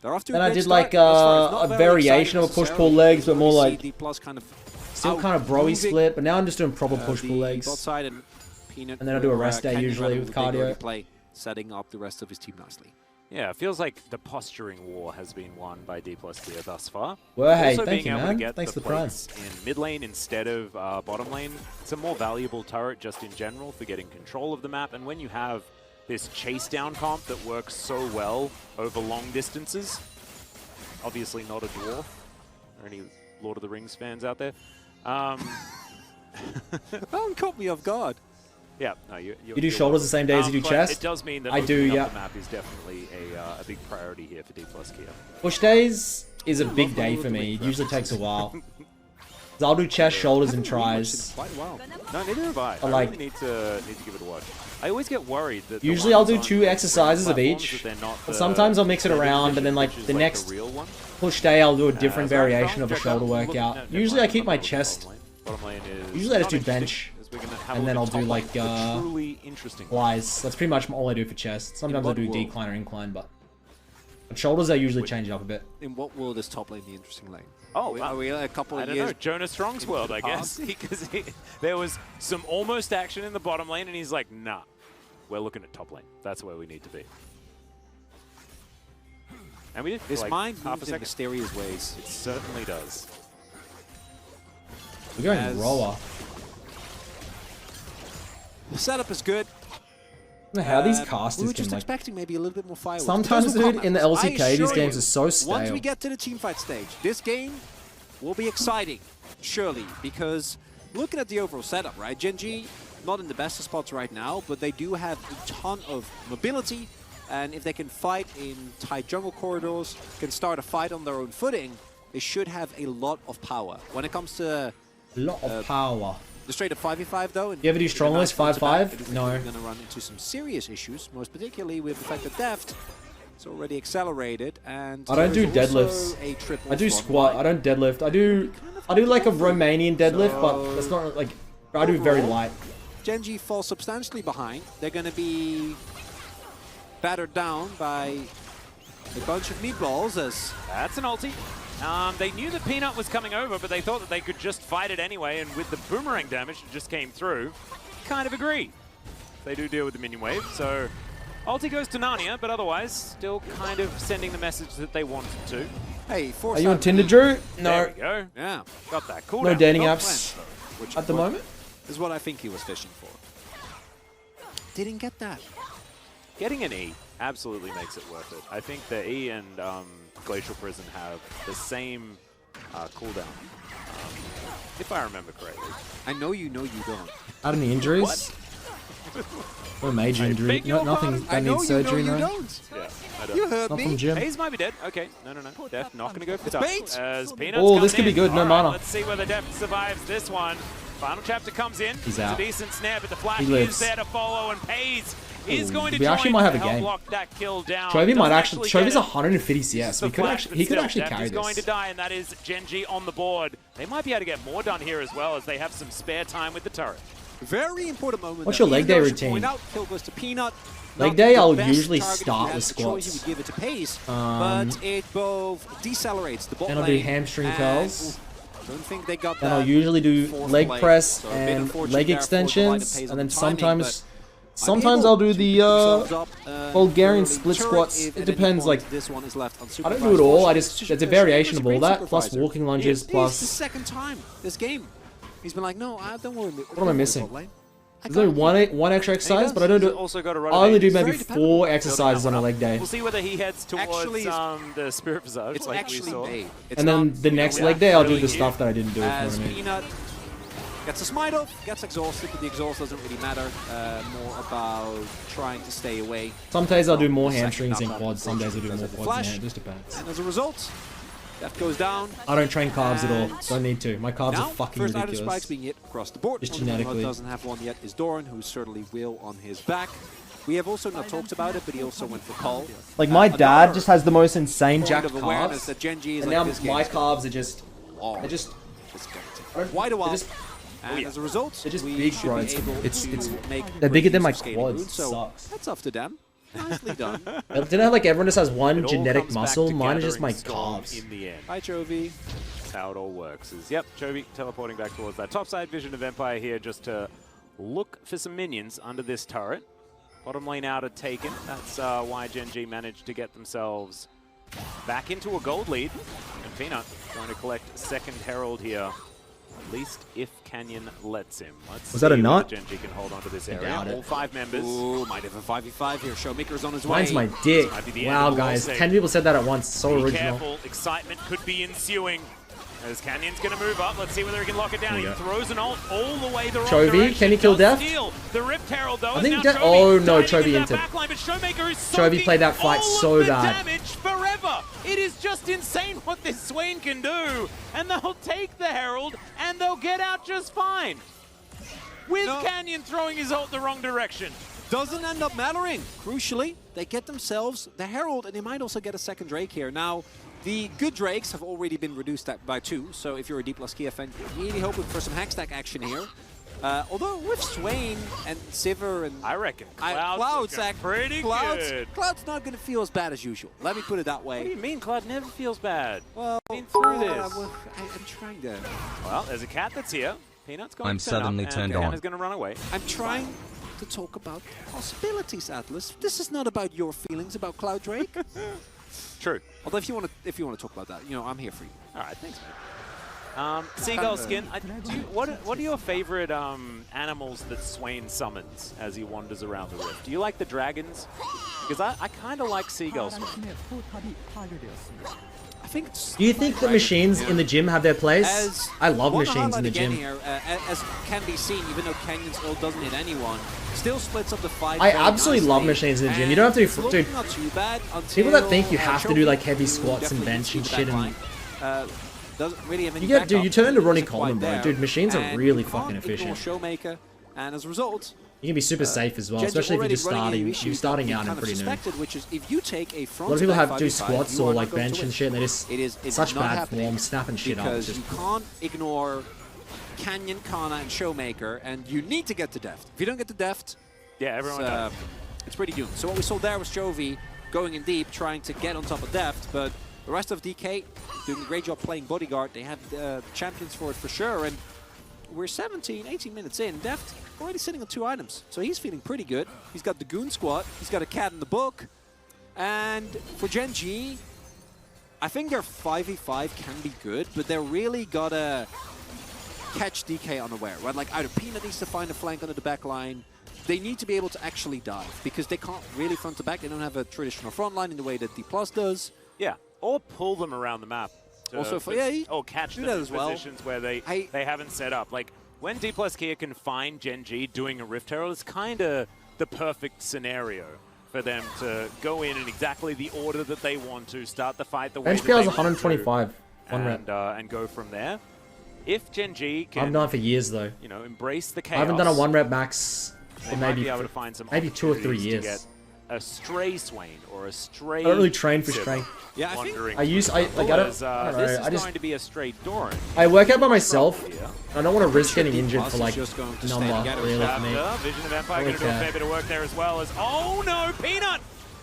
S2: they're off to
S3: then
S2: a
S3: I
S2: great
S3: did
S2: start.
S3: like
S2: Thus far, it's not
S3: a
S2: very
S3: variation of a
S2: exciting
S3: push-pull
S2: necessarily.
S3: legs, but more
S2: We see
S3: like
S2: D+ kind of
S3: still kind of bro-y
S2: outmoving,
S3: split. But now I'm just doing proper push-pull
S2: the
S3: legs.
S2: bot side, and Peanut
S3: And then I do a
S2: or,
S3: rest day
S2: Canyon
S3: usually
S2: rather
S3: with
S2: with big early
S3: cardio.
S2: play, setting up the rest of his team nicely.
S1: Yeah, it feels like the posturing war has been won by D plus Kia thus far.
S3: Well, hey,
S1: also
S3: thank
S1: being
S3: you,
S1: able
S3: man.
S1: to get
S3: Thanks
S1: the
S3: for the prime.
S1: plates in mid lane instead of bottom lane, it's a more valuable turret just in general for getting control of the map. And when you have this chase down comp that works so well over long distances, obviously not a dwarf or any Lord of the Rings fans out there.
S2: That one caught me off guard.
S1: Yeah, no, you
S3: do shoulders the same day as you do
S1: but
S3: chest?
S1: It does mean that
S3: I do,
S1: opening
S3: yeah.
S1: up the map is definitely a big priority here for D plus Kia.
S3: Push days is a big day for me. It usually takes a while. 'Cause I'll do chest, shoulders, and tries.
S2: Quite well.
S1: No, neither have I. I
S3: like-
S1: really need to give it a watch. I always get worried that the
S3: Usually I'll
S1: ones
S3: do
S1: on
S3: 2
S1: the
S3: exercises of
S1: platforms,
S3: each.
S1: that they're not
S3: But
S1: the
S3: sometimes I'll mix it
S1: standard
S3: around,
S1: edition,
S3: and then like
S1: which is
S3: the
S1: like
S3: next
S1: real one.
S3: push day I'll do a different
S1: Sorry,
S3: variation of a
S1: check
S3: shoulder
S1: out. Look,
S3: workout.
S1: no, never
S3: Usually I
S1: mind.
S3: keep my
S1: Bottom
S3: chest,
S1: lane. Bottom lane is
S3: Usually I just
S1: not
S3: do bench,
S1: interesting, as we're gonna have a
S3: and then
S1: look
S3: I'll
S1: at
S3: do
S1: top
S3: like
S1: lane. The truly interesting.
S3: flies. That's pretty much all I do for chest. Sometimes I
S2: what
S3: do
S2: world?
S3: decline or incline, but shoulders I usually change it up a bit.
S2: In what world is top lane the interesting lane?
S1: Oh,
S2: Are we a couple
S1: I
S2: of
S1: don't
S2: years?
S1: know, Jonah Strong's world, I guess, because there was some almost action in the bottom lane, and he's like, nah, we're looking at top lane. That's where we need to be. And we did. for
S2: This
S1: like
S2: mind
S1: half a
S2: moves in
S1: second.
S2: mysterious ways.
S1: It certainly does.
S3: We're going
S2: As-
S3: roller.
S2: The setup is good.
S3: I don't know how these
S2: We
S3: casters
S2: were
S3: can
S2: just
S3: like.
S2: expecting maybe a little bit more fireworks.
S3: Sometimes,
S2: Those will
S3: dude,
S2: come
S3: in the
S2: out.
S3: LCK,
S2: I
S3: these
S2: assure
S3: games
S2: you,
S3: are so
S2: Once
S3: stale.
S2: we get to the teamfight stage, this game will be exciting, surely, because looking at the overall setup, right? Genji, not in the best of spots right now, but they do have a ton of mobility, and if they can fight in tight jungle corridors, can start a fight on their own footing, they should have a lot of power. When it comes to
S3: A lot of power.
S2: the straight up 5v5 though, and
S3: You ever do strong list 5-5? No.
S2: We're going to run into some serious issues, most particularly with the fact that Deft is already accelerated, and
S3: I don't do
S2: there's also
S3: deadlifts.
S2: a triple
S3: I do
S2: front
S3: squat.
S2: line.
S3: I don't deadlift. I do like a Romanian deadlift, but that's not like. I do very light.
S2: Genji falls substantially behind. They're going to be battered down by a bunch of meatballs as
S1: That's an ulti. They knew that Peanut was coming over, but they thought that they could just fight it anyway, and with the boomerang damage that just came through, kind of agree. They do deal with the minion wave, so ulti goes to Narnia, but otherwise still kind of sending the message that they wanted to.
S2: hey,
S3: Are you on Tinder, Drew?
S1: There
S3: No.
S1: we go.
S2: Yeah,
S1: Got that cooldown.
S3: No dating
S2: not
S3: apps
S2: French, though, which
S3: at the moment.
S2: is what I think he was fishing for. Didn't get that.
S1: Getting an E absolutely makes it worth it. I think the E and Glacial Prison have the same cooldown, if I remember correctly.
S2: I know you don't.
S3: Had any injuries? No major
S1: I
S3: injury.
S1: beg your
S3: Nothing
S1: pardon?
S3: that needs surgery.
S2: you
S3: No.
S2: don't.
S1: Yeah, I don't.
S2: You heard
S3: Not
S2: me.
S3: from Jim.
S1: Hayes might be dead. Okay, no. Deft not going to go for touch.
S2: bait.
S1: As Peanuts
S3: Oh,
S1: come
S3: this could be
S1: in.
S3: good. No
S1: All right,
S3: mana.
S1: Let's see whether Deft survives this one. Final chapter comes in.
S3: He's
S1: It's
S3: out.
S1: a decent snare, but the flash
S3: He
S1: is
S3: lives.
S1: there to follow, and Pays is going to
S3: we actually might have a
S1: help
S3: game.
S1: lock that kill down.
S3: Chovy might
S1: Doesn't
S3: actually.
S1: get
S3: Chovy's
S1: it.
S3: 150 CS.
S1: The
S3: He could
S1: flash,
S3: actually.
S1: but
S3: He could
S1: still,
S3: actually
S1: Deft
S3: carry
S1: is going to
S3: this.
S1: die, and that is Genji on the board. They might be able to get more done here as well, as they have some spare time with the turret.
S2: Very important moment.
S3: What's
S2: there.
S3: your leg
S2: Even though
S3: day
S2: I should
S3: routine?
S2: point out, kill goes to Peanut.
S3: Leg
S2: Not
S3: day,
S2: the
S3: I'll
S2: best
S3: usually
S2: target. If
S3: start
S2: you
S3: with
S2: had the choice,
S3: squats.
S2: you would give it to Pace,
S3: Um,
S2: but it both decelerates the bot
S3: Then I'll do
S2: lane
S3: hamstring
S2: and-
S3: curls.
S2: ooh, don't think they got
S3: Then
S2: that.
S3: I'll usually do
S2: fourth
S3: leg
S2: play.
S3: press
S2: So a bit
S3: and
S2: unfortunate
S3: leg
S2: there for the line that
S3: extensions,
S2: pays
S3: and
S2: on
S3: then
S2: the timing,
S3: sometimes.
S2: but
S3: Sometimes
S2: I'm
S3: I'll
S2: able
S3: do
S2: to
S3: the
S2: pick themselves up,
S3: Bulgarian
S2: early
S3: split
S2: turret
S3: squats.
S2: if
S3: It
S2: at any
S3: depends,
S2: point
S3: like,
S2: this one is left
S3: I don't do it all. I just
S2: unsupervised.
S3: it's a variation of all
S2: Great
S3: that, plus
S2: supervisor.
S3: walking lunges,
S2: It's the
S3: plus.
S2: second time this game. He's been like, no, don't worry.
S3: What am I missing? There's only one extra exercise, but I don't
S1: He's
S3: do.
S1: also got a
S3: I only do
S1: rotate.
S3: maybe
S2: Very dependable.
S3: 4 exercises on a leg day,
S1: We'll see whether he heads towards
S2: Actually,
S1: the Spirit Visage,
S2: It's
S1: like we
S2: actually
S1: saw.
S2: Bay. It's
S3: and then
S2: not,
S3: the
S2: you know,
S3: next
S2: we
S3: leg
S2: are
S3: day I'll do
S2: really
S3: the
S2: here.
S3: stuff that I didn't do. If you know
S2: As
S3: what I mean.
S2: Peanut gets a smite off, gets exhausted, but the exhaust doesn't really matter. More about trying to stay away.
S3: Some days I'll do more
S2: Second
S3: hamstrings and
S2: knockdown
S3: quads. Some days I'll do
S2: because
S3: more
S2: of the
S3: quads and
S2: flash.
S3: hand. It just depends.
S2: And as a result, that goes down.
S3: I don't train carbs at all.
S2: And
S3: Don't need to. My carbs
S2: Now,
S3: are fucking
S2: first item
S3: ridiculous.
S2: spikes being hit across the board.
S3: Just
S2: Only one who
S3: genetically.
S2: doesn't have one yet is Doran, who certainly will on his back. We have also not talked about it, but he also went for Call.
S3: Like my dad
S2: another
S3: just has the most insane
S2: point
S3: jacked
S2: of awareness
S3: carbs,
S2: that Genji is
S3: and
S2: like,
S3: now
S2: this
S3: my
S2: game's
S3: carbs are just.
S2: long.
S3: They're just.
S2: It's going to
S3: I don't-
S2: take quite a while.
S3: they're just-
S2: And as a result,
S3: They're just
S2: we
S3: big,
S2: should
S3: bro.
S2: be able
S3: It's-
S2: to make
S3: They're
S2: great
S3: bigger than
S2: use
S3: my
S2: of scaling
S3: quads.
S2: runes, so
S3: Sucks.
S2: that's up to them. Nicely done.
S3: Didn't have like everyone just has one
S1: It all
S3: genetic
S1: comes back
S3: muscle?
S1: to
S3: Mine is just my
S1: gathering storm
S3: carbs.
S1: in the end.
S2: Hi, Chovy.
S1: That's how it all works. Is yep, Chovy teleporting back towards that top side vision of Empire here just to look for some minions under this turret. Bottom lane out are taken. That's why Genji managed to get themselves back into a gold lead. And Peanut going to collect second Herald here. At least if Canyon lets him. Let's
S3: Was that a
S1: see
S3: nut?
S1: whether Genji can hold onto this area.
S3: doubt it.
S1: All 5 members.
S2: Ooh, might have a 5v5 here. Showmaker's on his way.
S3: Mine's my dick.
S1: might be the end
S3: Wow,
S1: of the
S3: guys.
S1: wall
S3: 10 people said that at once. So
S1: Be
S3: original.
S1: careful, excitement could be ensuing. As Canyon's going to move up, let's see whether he can lock it down.
S3: There
S1: He
S3: you go.
S1: throws an ult all the way the wrong
S3: Chovy,
S1: direction.
S3: can he kill
S1: Does
S3: Deft?
S1: steal the Rift Herald though.
S3: I think
S1: Now
S3: Deft-
S1: Chovy
S3: oh, no,
S1: diving
S3: Chovy
S1: into that
S3: entered.
S1: backline, but Showmaker is
S3: Chovy
S1: soaking
S3: played that fight
S1: all
S3: so
S1: of the
S3: bad.
S1: damage forever. It is just insane what this Swain can do. And they'll take the Herald and they'll get out just fine. With
S2: No.
S1: Canyon throwing his ult the wrong direction.
S2: Doesn't end up mattering. Crucially, they get themselves the Herald, and they might also get a second Drake here. Now, the good Drakes have already been reduced by 2, so if you're a D plus Kia fan, you're really hoping for some hack stack action here. Although with Swain and Sivir and
S1: I reckon
S2: Cloud's
S1: looking pretty
S2: Cloud's,
S1: good.
S2: Cloud's not going to feel as bad as usual. Let me put it that way.
S1: What do you mean? Cloud never feels bad.
S2: Well,
S1: Been through this.
S2: well, I'm trying to.
S1: Well, there's a cat that's here. Peanut's going
S4: I'm
S1: to turn
S4: suddenly
S1: up,
S4: turned
S1: and
S4: on.
S1: is going to run away.
S2: I'm trying to talk about possibilities, Atlas. This is not about your feelings about Cloud Drake.
S1: True.
S2: Although if you want to talk about that, you know, I'm here for you.
S1: All right, thanks, man. Seagull skin. What are your favorite animals that Swain summons as he wanders around the rift? Do you like the dragons? Because I kind of like seagull skin.
S2: I think it's
S3: Do you think the machines in the gym have their place? I love
S2: wanna
S3: machines in the
S2: highlight again
S3: gym.
S2: Here, as can be seen, even though Canyon's ult doesn't hit anyone, still splits up the fight.
S3: I
S2: very
S3: absolutely love
S2: nicely.
S3: machines in the gym.
S2: And
S3: You don't have to
S2: it's
S3: do-
S2: looking
S3: dude,
S2: not too bad until,
S3: people that think you have to do,
S2: Chovy,
S3: like, heavy
S2: who
S3: squats and
S2: definitely
S3: bench and
S2: can see
S3: shit
S2: the
S3: and-
S2: backline, doesn't really have any
S3: You get, dude,
S2: backup.
S3: you turn into Ronnie
S2: Isn't quite
S3: Coleman, bro.
S2: there.
S3: Dude, machines are
S2: And
S3: really
S2: you
S3: fucking
S2: can't ignore
S3: efficient.
S2: Showmaker, and as a result,
S3: You can be super safe as well,
S2: Genji
S3: especially if you're
S2: already
S3: just
S2: running into
S3: starting.
S2: issues
S3: You're
S2: that
S3: starting
S2: we
S3: out
S2: kind
S3: and
S2: of
S3: pretty new.
S2: suspected, which is if you take a
S3: A
S2: front
S3: lot of people
S2: back
S3: have do
S2: 5v5,
S3: squats
S2: you
S3: or
S2: are
S3: like
S2: not going
S3: bench
S2: to
S3: and
S2: win.
S3: shit, and they just
S2: It's
S3: such
S2: not
S3: bad
S2: happening
S3: form, snapping shit up.
S2: because
S3: Just,
S2: you can't ignore Canyon, Kana, and Showmaker, and you need to get to Deft. If you don't get to Deft,
S1: Yeah, everyone
S2: it's,
S1: does.
S2: it's pretty doomed. So what we saw there was Chovy going in deep, trying to get on top of Deft, but the rest of DK doing a great job playing bodyguard. They have champions for it for sure, and we're 17, 18 minutes in. Deft already sitting on 2 items, so he's feeling pretty good. He's got the Goon Squad, he's got a cat in the book, and for Genji, I think their 5v5 can be good, but they're really gotta catch DK unaware, right? Like either Peanut needs to find a flank under the back line. They need to be able to actually dive because they can't really front to back. They don't have a traditional front line in the way that D Plus does.
S1: Yeah, or pull them around the map.
S2: Also for- yeah,
S1: or catch
S2: do
S1: them
S2: that
S1: in
S2: as well.
S1: positions where they
S2: I-
S1: haven't set up. Like when D plus Kia can find Genji doing a Rift Herald, it's kind of the perfect scenario for them to go in exactly the order that they want to, start the fight the way
S3: bench
S1: that
S3: PL is
S1: they want to,
S3: 125. One rep.
S1: and go from there. if Gen G
S3: I haven't
S1: can,
S3: done it for years though.
S1: you know, embrace the chaos,
S3: I haven't done a 1 rep max
S1: they
S3: for
S1: might
S3: maybe
S1: be able to find some
S3: maybe 2 or 3
S1: opportunities
S3: years.
S1: to get a stray Swain or a stray.
S3: I don't really train for
S1: Sip
S3: strength.
S2: Yeah, I think
S1: wandering
S3: I use
S1: through
S3: I
S1: the
S3: like I don't,
S1: pillars.
S3: I don't know.
S1: This is
S3: I just
S1: going to be a straight Doran.
S3: I work out by myself.
S1: Here.
S3: I don't want to risk getting
S2: Should be
S3: injured
S2: plus,
S3: for
S2: it's
S3: like
S2: just going to stay
S3: number
S2: together.
S3: really for me.
S1: Vision of Empire
S3: Holy
S1: going to do a
S3: cow.
S1: fair bit of work there as well as. Oh no, Peanut!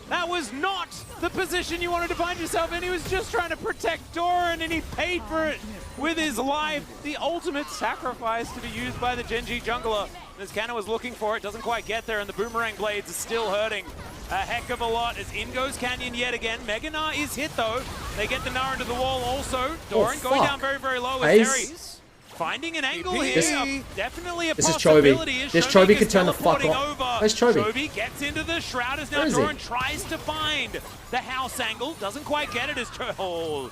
S1: That was not the position you wanted to find yourself in. He was just trying to protect Doran, and he paid for it with his life. The ultimate sacrifice to be used by the Gen G jungler. As Canna was looking for it, doesn't quite get there, and the Boomerang Blades are still hurting a heck of a lot as in goes Canyon yet again. Mega Gnar is hit though. They get the Gnar into the wall also. Doran going
S3: fuck.
S1: down very, very low as
S3: Pace.
S1: Terry finding an angle here.
S3: This-
S1: Definitely a
S3: this is
S1: possibility.
S3: Chovy.
S1: as
S3: This Chovy
S1: Showmaker's
S3: could turn the fuck
S1: teleporting
S3: off.
S1: over.
S3: Where's Chovy?
S1: Chovy gets into the shroud as now
S3: Where is he?
S1: Doran tries to find the house angle. Doesn't quite get it as oh,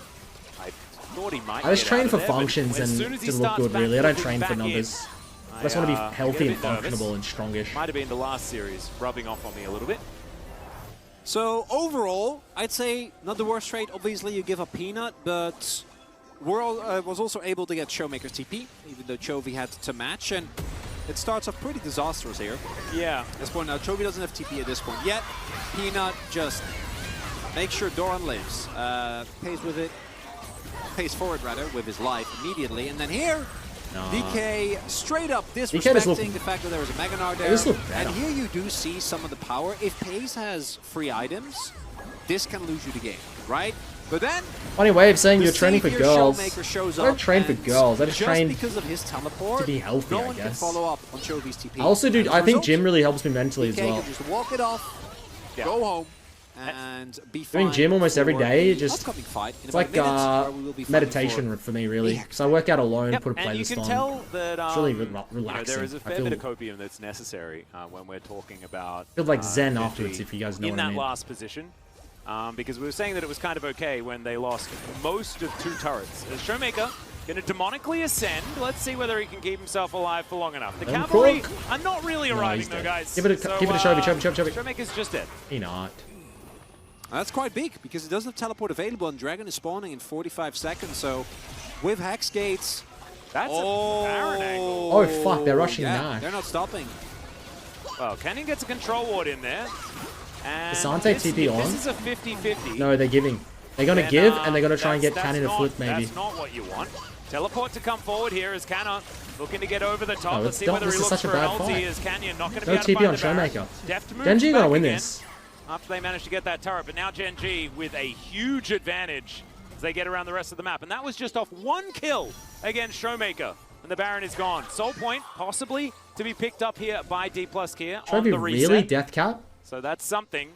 S1: I thought he might.
S3: I just
S1: get
S3: train
S1: out of
S3: for
S1: there, but
S3: functions
S1: as
S3: and
S1: soon as he
S3: to look
S1: starts
S3: good
S1: back
S3: really. I don't
S1: moving
S3: train for
S1: back in,
S3: numbers. I just want to be
S1: get
S3: healthy
S1: a
S3: and
S1: bit nervous.
S3: functionable and strongish.
S1: Might have been the last series rubbing off on me a little bit.
S2: So overall, I'd say not the worst trade. Obviously, you give up Peanut, but World was also able to get Showmaker's TP, even though Chovy had to match, and it starts off pretty disastrous here.
S1: Yeah.
S2: At this point now, Chovy doesn't have TP at this point yet. Peanut just makes sure Doran lives, pays forward rather with his life immediately, and then here.
S3: No.
S2: DK straight up
S3: just
S2: disrespecting
S3: look-
S2: the fact that there was a Mega Gnar there.
S3: just look better.
S2: And here you do see some of the power. If Pace has free items, this can lose you the game, right? But then
S3: Funny way of saying
S2: the
S3: you're training for
S2: savior
S3: girls.
S2: Showmaker shows
S3: I don't
S2: up,
S3: train for
S2: and
S3: girls. I just train
S2: because of his teleport
S3: to be healthy,
S2: no
S3: I
S2: one can
S3: guess.
S2: follow up on Chovy's TP.
S3: I also do.
S2: And as
S3: I
S2: a
S3: think
S2: result,
S3: gym really helps me mentally as
S2: DK
S3: well.
S2: can just walk it off,
S1: Yeah.
S2: go home, and be fine.
S3: Doing gym almost every
S2: for
S3: day,
S2: the
S3: just-
S2: upcoming fight in
S3: It's
S2: about
S3: like
S2: a minute, where we will be fighting
S3: meditation for me, really.
S2: Yeah.
S3: Because I work out alone,
S1: Yep,
S3: put a
S1: and you
S3: playlist
S1: can
S3: on.
S1: tell that
S3: It's really
S1: you know,
S3: relaxing.
S1: there is a
S3: I
S1: fair
S3: feel,
S1: bit of copium that's necessary when we're talking about.
S3: feel like zen
S1: Gen
S3: afterwards,
S1: G
S3: if you guys know
S1: in
S3: what
S1: that
S3: I mean.
S1: last position. Because we were saying that it was kind of okay when they lost most of 2 turrets. As Showmaker going to demonically ascend. Let's see whether he can keep himself alive for long enough. The
S3: Don't
S1: cavalry
S3: cook.
S1: are not really
S3: No,
S1: arriving
S3: he's
S1: though,
S3: dead.
S1: guys.
S3: Give it a Chovy, Chovy.
S1: Showmaker's just dead.
S3: He not.
S2: That's quite big, because it doesn't have teleport available, and Dragon is spawning in 45 seconds, so with Hex Gates...
S1: That's a Baron angle.
S3: Oh, fuck, they're rushing
S2: yeah,
S3: Nash.
S2: they're not stopping.
S1: Well, Canyon gets a control ward in there. And
S3: Asante
S1: this,
S3: TP on?
S1: This is a 50-50.
S3: No, they're giving. They're going to
S1: Then,
S3: give, and they're going to try and get
S1: that's
S3: Cannon to
S1: not-
S3: flip, maybe.
S1: That's not what you want. Teleport to come forward here as Canna looking to get over the top.
S3: No,
S1: Let's
S3: it's
S1: see
S3: not-
S1: whether
S3: this
S1: he
S3: is
S1: looks
S3: such a
S1: for an
S3: bad
S1: ulti
S3: fight.
S1: as Canyon not going to
S3: No
S1: be able to
S3: TP
S1: find
S3: on
S1: the Baron.
S3: Showmaker.
S1: Deft move
S3: Gen G
S1: back
S3: going to win
S1: again
S3: this.
S1: after they managed to get that turret, but now Gen G with a huge advantage as they get around the rest of the map. And that was just off 1 kill against Showmaker. And the Baron is gone. Soul Point possibly to be picked up here by D+ Kia on the
S3: Chovy
S1: reset.
S3: really death cap?
S1: So that's something.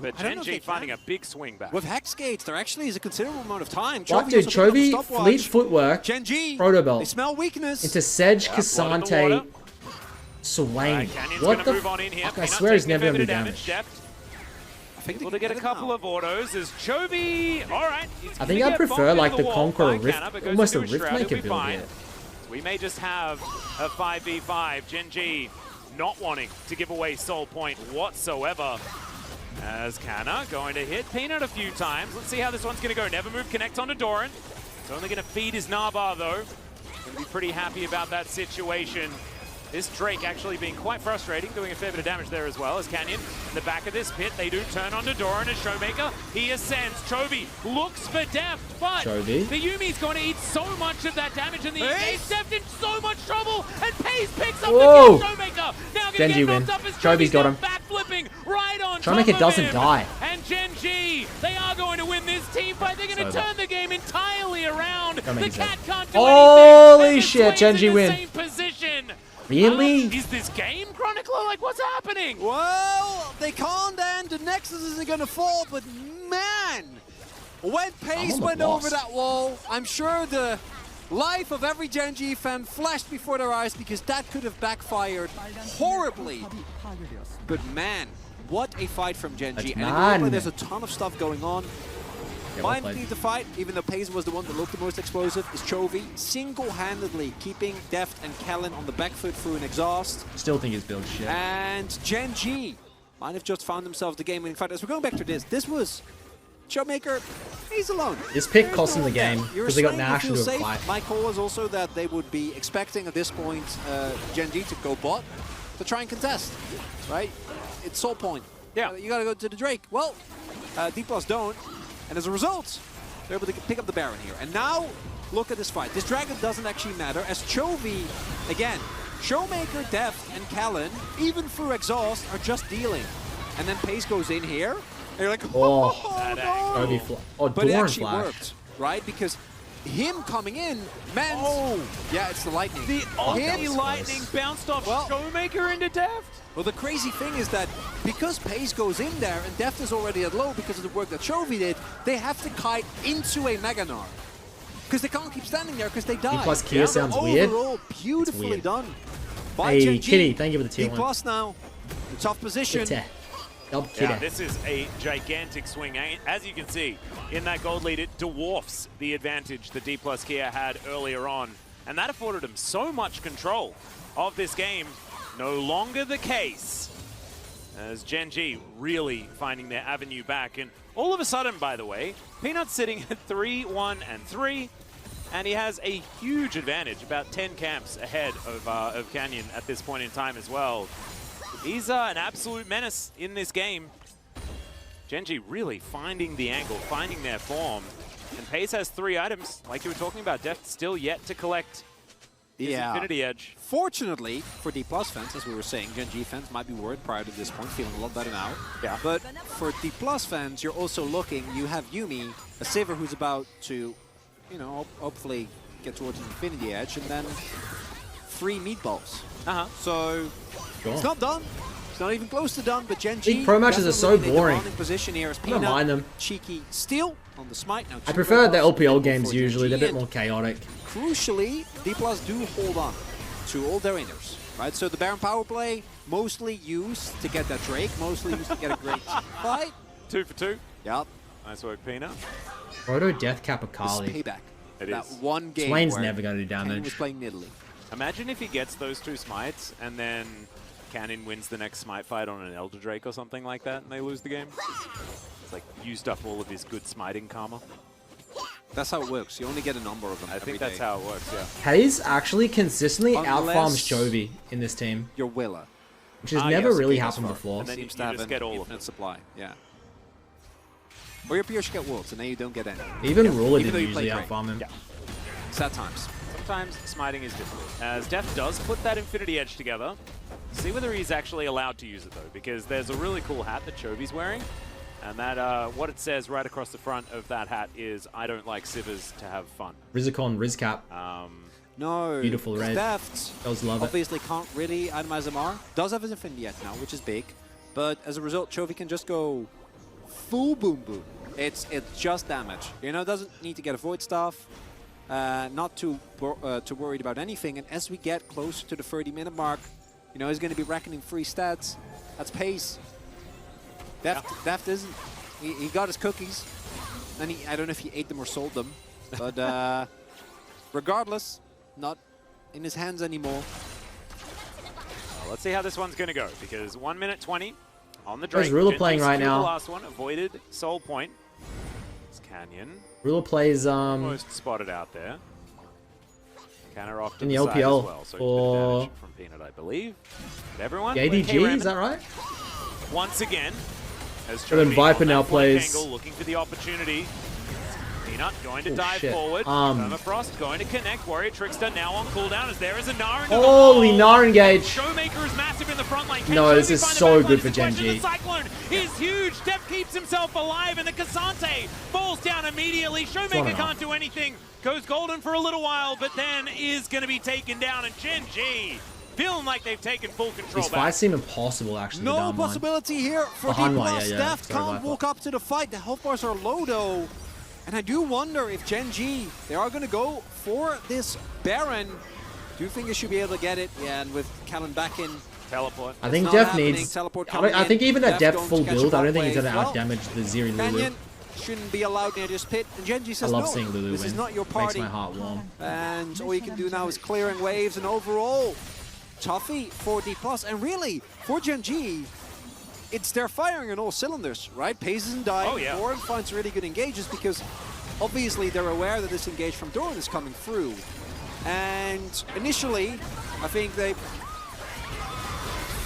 S1: But
S2: I don't
S1: Gen
S2: know if
S1: G
S2: they
S1: finding
S2: can.
S1: a big swing back.
S2: With Hex Gates, there actually is a considerable amount of time.
S3: What,
S2: Chovy
S3: dude?
S2: also picked up the
S3: Chovy,
S2: stopwatch.
S3: fleet footwork,
S2: Gen G,
S3: Proto Belt.
S2: they smell weakness.
S3: into Sedge,
S1: Yeah, blood in the
S3: Cassante,
S1: water.
S3: Swain.
S1: Canyon's
S3: What
S1: gonna
S3: the
S1: move on in here.
S3: fuck? I
S1: Peanut
S3: swear he's
S1: taking a
S3: never
S1: fair
S3: going to
S1: bit
S3: do
S1: of
S3: damage.
S1: Deft
S2: I think
S1: able
S2: they
S1: to get a
S2: can
S1: couple
S2: now.
S1: of autos as Chovy. All right.
S3: I think I'd prefer like the Conqueror Rift, almost a Riftmaker build here.
S1: We may just have a 5v5. Gen G not wanting to give away Soul Point whatsoever. As Canna going to hit Peanut a few times. Let's see how this one's going to go. Never move, connect onto Doran. It's only going to feed his Narbar though. Going to be pretty happy about that situation. This Drake actually being quite frustrating, doing a fair bit of damage there as well as Canyon. In the back of this pit, they do turn onto Doran as Showmaker. He ascends. Chovy looks for depth, but
S3: Chovy.
S1: the Yumi's going to eat so much of that damage, and the
S2: Pace?
S1: Deft in so much trouble, and Pace picks up
S3: Whoa.
S1: the kill. Showmaker now going to
S3: Gen G
S1: get knocked
S3: win.
S1: up as
S3: Chovy's got him.
S1: backflipping right on top
S3: Showmaker
S1: of
S3: doesn't
S1: him.
S3: die.
S1: And Gen G, they are going to win this team fight. They're going to
S3: So
S1: turn the game entirely around. The
S3: Showmaker's
S1: cat
S3: dead.
S1: can't do
S3: Holy
S1: anything.
S3: shit, Gen G
S1: in the
S3: win.
S1: same position.
S3: Really?
S1: Is this game, Chronicler? Like, what's happening?
S2: Well, they can't, and the Nexus isn't going to fall, but man, when Pace
S3: on the
S2: went
S3: boss.
S2: over that wall, I'm sure the life of every Gen G fan flashed before their eyes, because that could have backfired horribly. But man, what a fight from Gen G.
S3: That's
S2: And it
S3: man.
S2: looks like there's a ton of stuff going on.
S3: Yeah, well
S2: Finally,
S3: played.
S2: the fight, even though Pace was the one that looked the most explosive, is Chovy single-handedly keeping Deft and Kellen on the back foot through an exhaust.
S3: Still think his build shit.
S2: And Gen G might have just found themselves the game-winning fight. As we're going back to this was Showmaker, he's alone.
S3: This pick
S2: There's
S3: cost
S2: no
S3: them the
S2: one there.
S3: game
S2: You're
S3: because they got
S2: saying you
S3: Nash
S2: feel
S3: into a
S2: safe.
S3: fight.
S2: My call was also that they would be expecting at this point Gen G to go bot to try and contest, right? It's soul point.
S1: Yeah.
S2: You gotta go to the Drake. Well, D+ don't, and as a result, they're able to pick up the Baron here. And now, look at this fight. This Dragon doesn't actually matter, as Chovy, again, Showmaker, Deft, and Callan, even through exhaust, are just dealing. And then Pace goes in here, and you're like,
S3: Oh,
S2: no! But it
S3: Dorn
S2: actually
S3: flash.
S2: worked, right? Because him coming in meant... Yeah, it's the lightning.
S1: The
S2: Him-
S1: lightning bounced off
S2: Well-
S1: Showmaker into Deft.
S2: Well, the crazy thing is that because Pace goes in there and Deft is already at low because of the work that Chovy did, they have to kite into a Mega Gnar. Because they can't keep standing there because they die.
S3: plus Kia sounds weird.
S2: Overall, beautifully
S3: weird.
S2: done. By
S3: Hey,
S2: Gen G.
S3: Kitty, thank you for the tier
S2: D+
S3: one.
S2: now. In tough position.
S3: Help
S1: Yeah,
S3: Kitty.
S1: this is a gigantic swing. As you can see, in that gold lead, it dwarfs the advantage that D+ Kia had earlier on. And that afforded him so much control of this game. No longer the case. As Gen G really finding their avenue back. And all of a sudden, by the way, Peanut's sitting at 3-1-3. And he has a huge advantage, about 10 camps ahead of Canyon at this point in time as well. He's an absolute menace in this game. Gen G really finding the angle, finding their form. And Pace has 3 items, like you were talking about. Deft still yet to collect his Infinity Edge.
S2: Fortunately for D+ fans, as we were saying, Gen G fans might be worried prior to this point, feeling a lot better now.
S1: Yeah.
S2: But for D+ fans, you're also looking, you have Yuumi, a Sivir who's about to, you know, hopefully get towards an Infinity Edge, and then 3 meatballs. So it's not done. It's not even close to done, but Gen G...
S3: These pro matches are so
S2: definitely in a
S3: boring.
S2: demanding position here as
S3: I don't
S2: Peanut,
S3: mind them.
S2: cheeky steal on the smite. Now,
S3: I
S2: 2
S3: prefer the
S2: robots
S3: LPL
S2: for
S3: games
S2: Gen
S3: usually. They're a
S2: G,
S3: bit more chaotic.
S2: Crucially, D+ do hold on to all their inners, right? So the Baron power play, mostly used to get that Drake, mostly used to get a great fight.
S1: 2 for 2.
S2: Yep.
S1: Nice work, Peanut.
S3: Proto Death Cap
S2: This is
S3: Akali.
S2: payback.
S1: It
S2: that
S1: is.
S2: one game
S3: Swain's
S2: where
S3: never going to do
S2: Canyon
S3: damage.
S2: was playing Nidalee.
S1: Imagine if he gets those 2 smites and then Cannon wins the next smite fight on an Elder Drake or something like that and they lose the game. It's like used up all of his good smiting karma.
S2: That's how it works. You only get a number of them
S1: I
S2: every
S1: think that's
S2: day.
S1: how it works, yeah.
S3: Hayes actually consistently
S2: Unless-
S3: outfarms Chovy in this team,
S2: Your Willa.
S3: which has
S1: Ah,
S3: never
S1: yes,
S3: really
S1: okay,
S3: happened
S1: that's
S3: before.
S1: And then
S2: Seems
S1: you
S2: to have
S1: just
S2: an
S1: get all of
S2: infinite
S1: them.
S2: supply. Yeah. Or your peers get wolves, and then you don't get any.
S3: Even Ruler
S2: Even though
S3: didn't
S2: you play
S3: usually
S2: great.
S3: outfarm him.
S1: Yeah.
S2: Sad times.
S1: Sometimes smiting is difficult. As Deft does put that Infinity Edge together, see whether he's actually allowed to use it though, because there's a really cool hat that Chovy's wearing, and that what it says right across the front of that hat is, "I don't like Sivers to have fun."
S3: Rizicon, Rizcap.
S2: No.
S3: Beautiful red.
S2: Deft
S3: Those love it.
S2: obviously can't really itemize MR. Does have his Infinity Edge now, which is big. But as a result, Chovy can just go full boom boom. It's just damage. You know, doesn't need to get a Void Staff. Not too worried about anything. And as we get closer to the 30-minute mark, you know, he's going to be reckoning 3 stats. That's pace. Deft isn't. He got his cookies. Then I don't know if he ate them or sold them. But regardless, not in his hands anymore.
S1: Well, let's see how this one's going to go, because 1 minute 20 on the
S3: There's
S1: Drake.
S3: Ruler
S1: Gen
S3: playing
S1: G
S3: right
S1: secured
S3: now.
S1: The last one avoided Soul Point. It's Canyon.
S3: Ruler plays
S1: Almost spotted out there. Canner off to
S3: in
S1: the
S3: the
S1: side
S3: LPL
S1: as well, so
S3: for
S1: advantage from Peanut, I believe. But everyone,
S3: the
S1: with
S3: ADG,
S1: K-Ramen
S3: is that right?
S1: once again, as
S3: And then
S1: Chovy
S3: Viper
S1: on that
S3: now
S1: flank
S3: plays-
S1: angle, looking for the opportunity. Peanut going to
S3: Oh,
S1: dive
S3: shit.
S1: forward. Permafrost going to connect. Warrior Trickster now on cooldown as there is a Gnar into
S3: Holy
S1: the
S3: Gnar engage.
S1: Showmaker is massive in the front line. Can
S3: No, this
S1: Chovy
S3: is
S1: find the
S3: so
S1: back line?
S3: good for
S1: It's a
S3: Gen
S1: question.
S3: G.
S1: The Cyclone is huge. Def keeps himself alive, and the Cassante falls down immediately. Showmaker
S3: 1.5.
S1: can't do anything. Goes golden for a little while, but then is going to be taken down. And Gen G feeling like they've taken full control
S3: These
S1: back.
S3: fights seem impossible, actually.
S2: No
S3: down line.
S2: possibility here for
S3: Behind
S2: D+.
S3: one, yeah, yeah.
S2: Deft
S3: Sorry,
S2: can't
S3: Viper.
S2: walk up to the fight. The health bars are low, though. And I do wonder if Gen G, they are going to go for this Baron. Do you think they should be able to get it? Yeah, and with Callan back in.
S1: Teleport.
S3: I think
S2: not
S3: Def
S2: happening.
S3: needs...
S2: Teleport
S3: I
S2: coming
S3: think
S2: in.
S3: even at
S2: Def
S3: Depth
S2: going
S3: full
S2: to catch
S3: build,
S2: a
S3: I don't think he's
S2: wave.
S3: going to
S2: Well,
S3: outdamage the Ziri Lulu.
S2: Canyon shouldn't be allowed near this pit. And Gen G says
S3: I love
S2: no,
S3: seeing Lulu
S2: this
S3: win.
S2: is not your
S3: Makes
S2: party.
S3: my heart warm.
S2: And all you can do now is clearing waves, and overall, toughy for D+. And really, for Gen G, they're firing on all cylinders, right? Pace isn't dying.
S1: Oh, yeah.
S2: Doran finds really good engages because obviously they're aware that this engage from Doran is coming through. And initially, I think they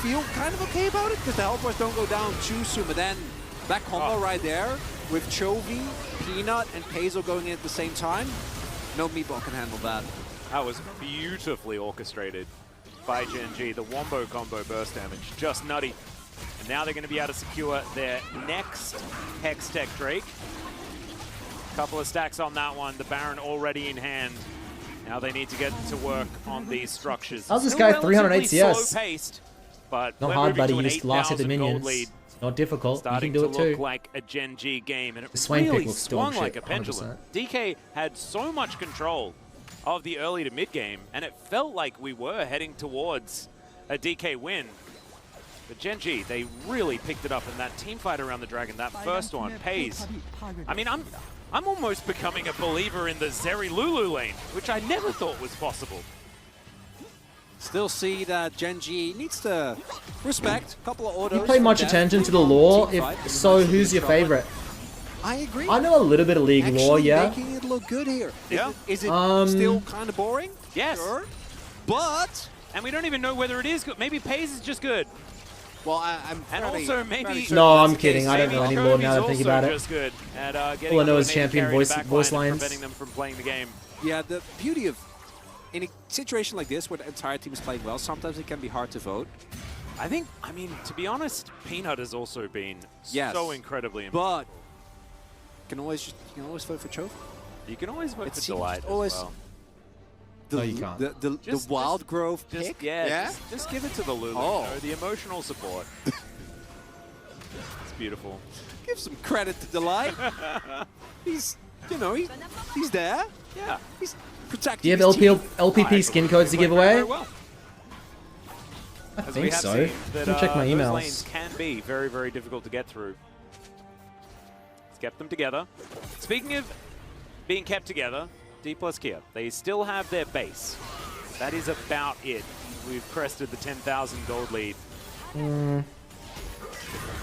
S2: feel kind of okay about it because the health bars don't go down too soon. But then that combo right there with Chovy, Peanut, and Peso going in at the same time, no meatball can handle that.
S1: That was beautifully orchestrated by Gen.G. The Wombo combo burst damage, just nutty. And now they're going to be able to secure their next Hextech Drake. Couple of stacks on that one. The Baron already in hand. Now they need to get to work on these structures.
S3: How's this
S1: Still
S3: guy 308 CS?
S1: slow-paced, but
S3: Not
S1: we're
S3: hard,
S1: moving
S3: buddy.
S1: to an
S3: You just last hit the
S1: 8,000 gold
S3: minions.
S1: lead,
S3: Not difficult. You can
S1: starting
S3: do
S1: to
S3: it
S1: look
S3: too.
S1: like a Gen.G game, and it
S3: The Swain pick
S1: really
S3: looks
S1: swung
S3: dog
S1: like
S3: shit,
S1: a pendulum.
S3: 100%.
S1: DK had so much control of the early to mid game, and it felt like we were heading towards a DK win. But Gen.G, they really picked it up in that team fight around the Dragon. That first one pays. I mean, I'm almost becoming a believer in the Zeri Lulu lane, which I never thought was possible.
S2: Still see that Gen.G needs to respect a couple of autos.
S3: You pay
S2: from
S3: much
S2: Death
S3: attention to the
S2: on
S3: lore?
S2: teamfight.
S3: If so, who's your favorite?
S2: I agree.
S3: I know a little bit of League
S2: Actually
S3: lore, yeah.
S2: making it look good here.
S1: Yeah.
S2: Is it still kind of boring?
S1: Yes.
S2: Sure. But,
S1: And we don't even know whether it is good. Maybe Pays is just good.
S2: well, I'm
S1: And
S2: fairly-
S1: also maybe-
S2: fairly certain
S3: No,
S2: that's
S3: I'm
S2: the
S3: kidding.
S2: case.
S3: I don't know any lore now that I think about it.
S1: Just good at getting
S3: All I know
S1: to
S3: is
S1: a native
S3: champion
S1: carry in the
S3: voice
S1: backline and
S3: lines.
S1: preventing them from playing the game.
S2: Yeah, the beauty of, in a situation like this where the entire team is playing well, sometimes it can be hard to vote.
S1: I mean, to be honest, Peanut has also been
S2: Yes.
S1: so incredibly important.
S2: But you can always vote for Chovy.
S1: You can always vote
S2: It
S1: for
S2: seems
S1: Delight
S2: always-
S1: as well.
S2: The,
S3: No, you can't.
S2: The
S1: Just-
S2: Wild Grove
S1: Just,
S2: pick?
S1: yeah, just give it to the Lulu.
S2: Oh.
S1: You know, the emotional support. It's beautiful.
S2: Give some credit to Delight. he's there.
S1: Yeah.
S2: He's protecting
S3: Do you have
S2: his team.
S3: LPP skin codes to give away?
S1: Very well.
S3: I
S1: As we
S3: think
S1: have
S3: so.
S1: seen that,
S3: Let me check my
S1: those lanes
S3: emails.
S1: can be very, very difficult to get through. Let's keep them together. Speaking of being kept together, D plus Kia, they still have their base. That is about it. We've crested the 10,000 gold lead. It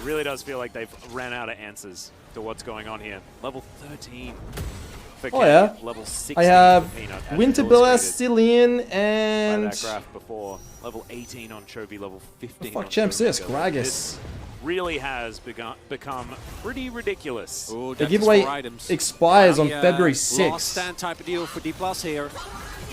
S1: really does feel like they've ran out of answers to what's going on here. Level 13 for
S3: Oh,
S1: Kia,
S3: yeah.
S1: level 16
S3: I have
S1: for Peanut, as
S3: Winterbill,
S1: illustrated
S3: Cillian,
S1: by
S3: and...
S1: that graph before. Level 18 on Chovy, level 15
S3: Fuck
S1: on
S3: champs this?
S1: Showmaker.
S3: Gragas.
S1: This really has become pretty ridiculous.
S2: Ooh,
S3: The
S2: that's
S3: giveaway
S2: for items.
S3: expires on
S2: Yeah,
S3: February
S2: Last
S3: 6th.
S2: stand type of deal for D plus here.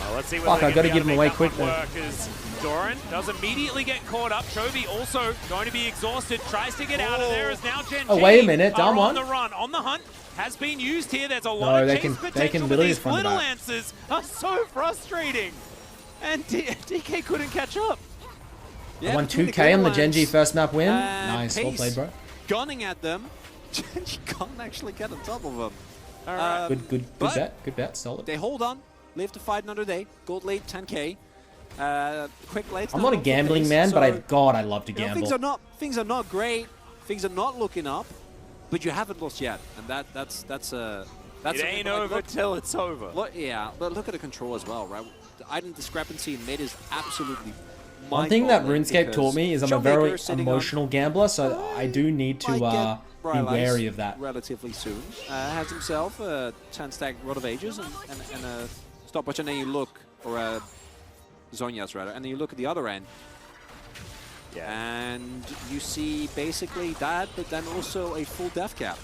S1: Well, let's see
S3: Fuck,
S1: whether
S3: I
S1: they
S3: gotta
S1: can
S3: give
S1: be
S3: him
S1: able
S3: away
S1: to make
S3: quick
S1: that one work as Doran does immediately get caught up. Chovy also going to be exhausted, tries to get out of there as now Gen.G.
S3: Oh, wait a minute, down
S1: are
S3: one.
S1: on the run, on the hunt, has been used here. There's a lot
S3: No,
S1: of
S3: they
S1: chase
S3: can
S1: potential, but
S3: literally
S1: these
S3: front
S1: little
S3: the back.
S1: answers are so frustrating. And DK couldn't catch up.
S2: Yeah,
S3: I won
S2: between the
S3: 2K on the
S2: Greenlands
S3: Gen.G first map win.
S2: and
S3: Nice, well
S2: Pace
S3: played, bro.
S2: Gunning at them. Gen.G can't actually get on top of them.
S1: All right.
S3: Good
S2: but
S3: bet, solid.
S2: They hold on, live to fight another day. Gold lead 10K. Quick late.
S3: I'm not a gambling man, but I love to
S2: You know,
S3: gamble.
S2: things are not great. Things are not looking up, but you haven't lost yet, and that's
S1: It
S2: something
S1: ain't
S2: like,
S1: over
S2: look,
S1: till it's over.
S2: look, yeah, but look at the control as well, right? The item discrepancy in mid is absolutely.
S3: One thing that
S2: mind-boggling
S3: RuneScape
S2: because
S3: taught me is I'm a
S2: Showmaker
S3: very
S2: sitting on-
S3: emotional gambler, so I do need to
S2: might get
S3: be
S2: Rylai's
S3: wary of that.
S2: relatively soon. Has himself a 10-stack Rod of Ages and a stopwatch, and then you look, or a Zonia's rather, and then you look at the other end,
S1: Yeah.
S2: and you see basically that, but then also a full death cap.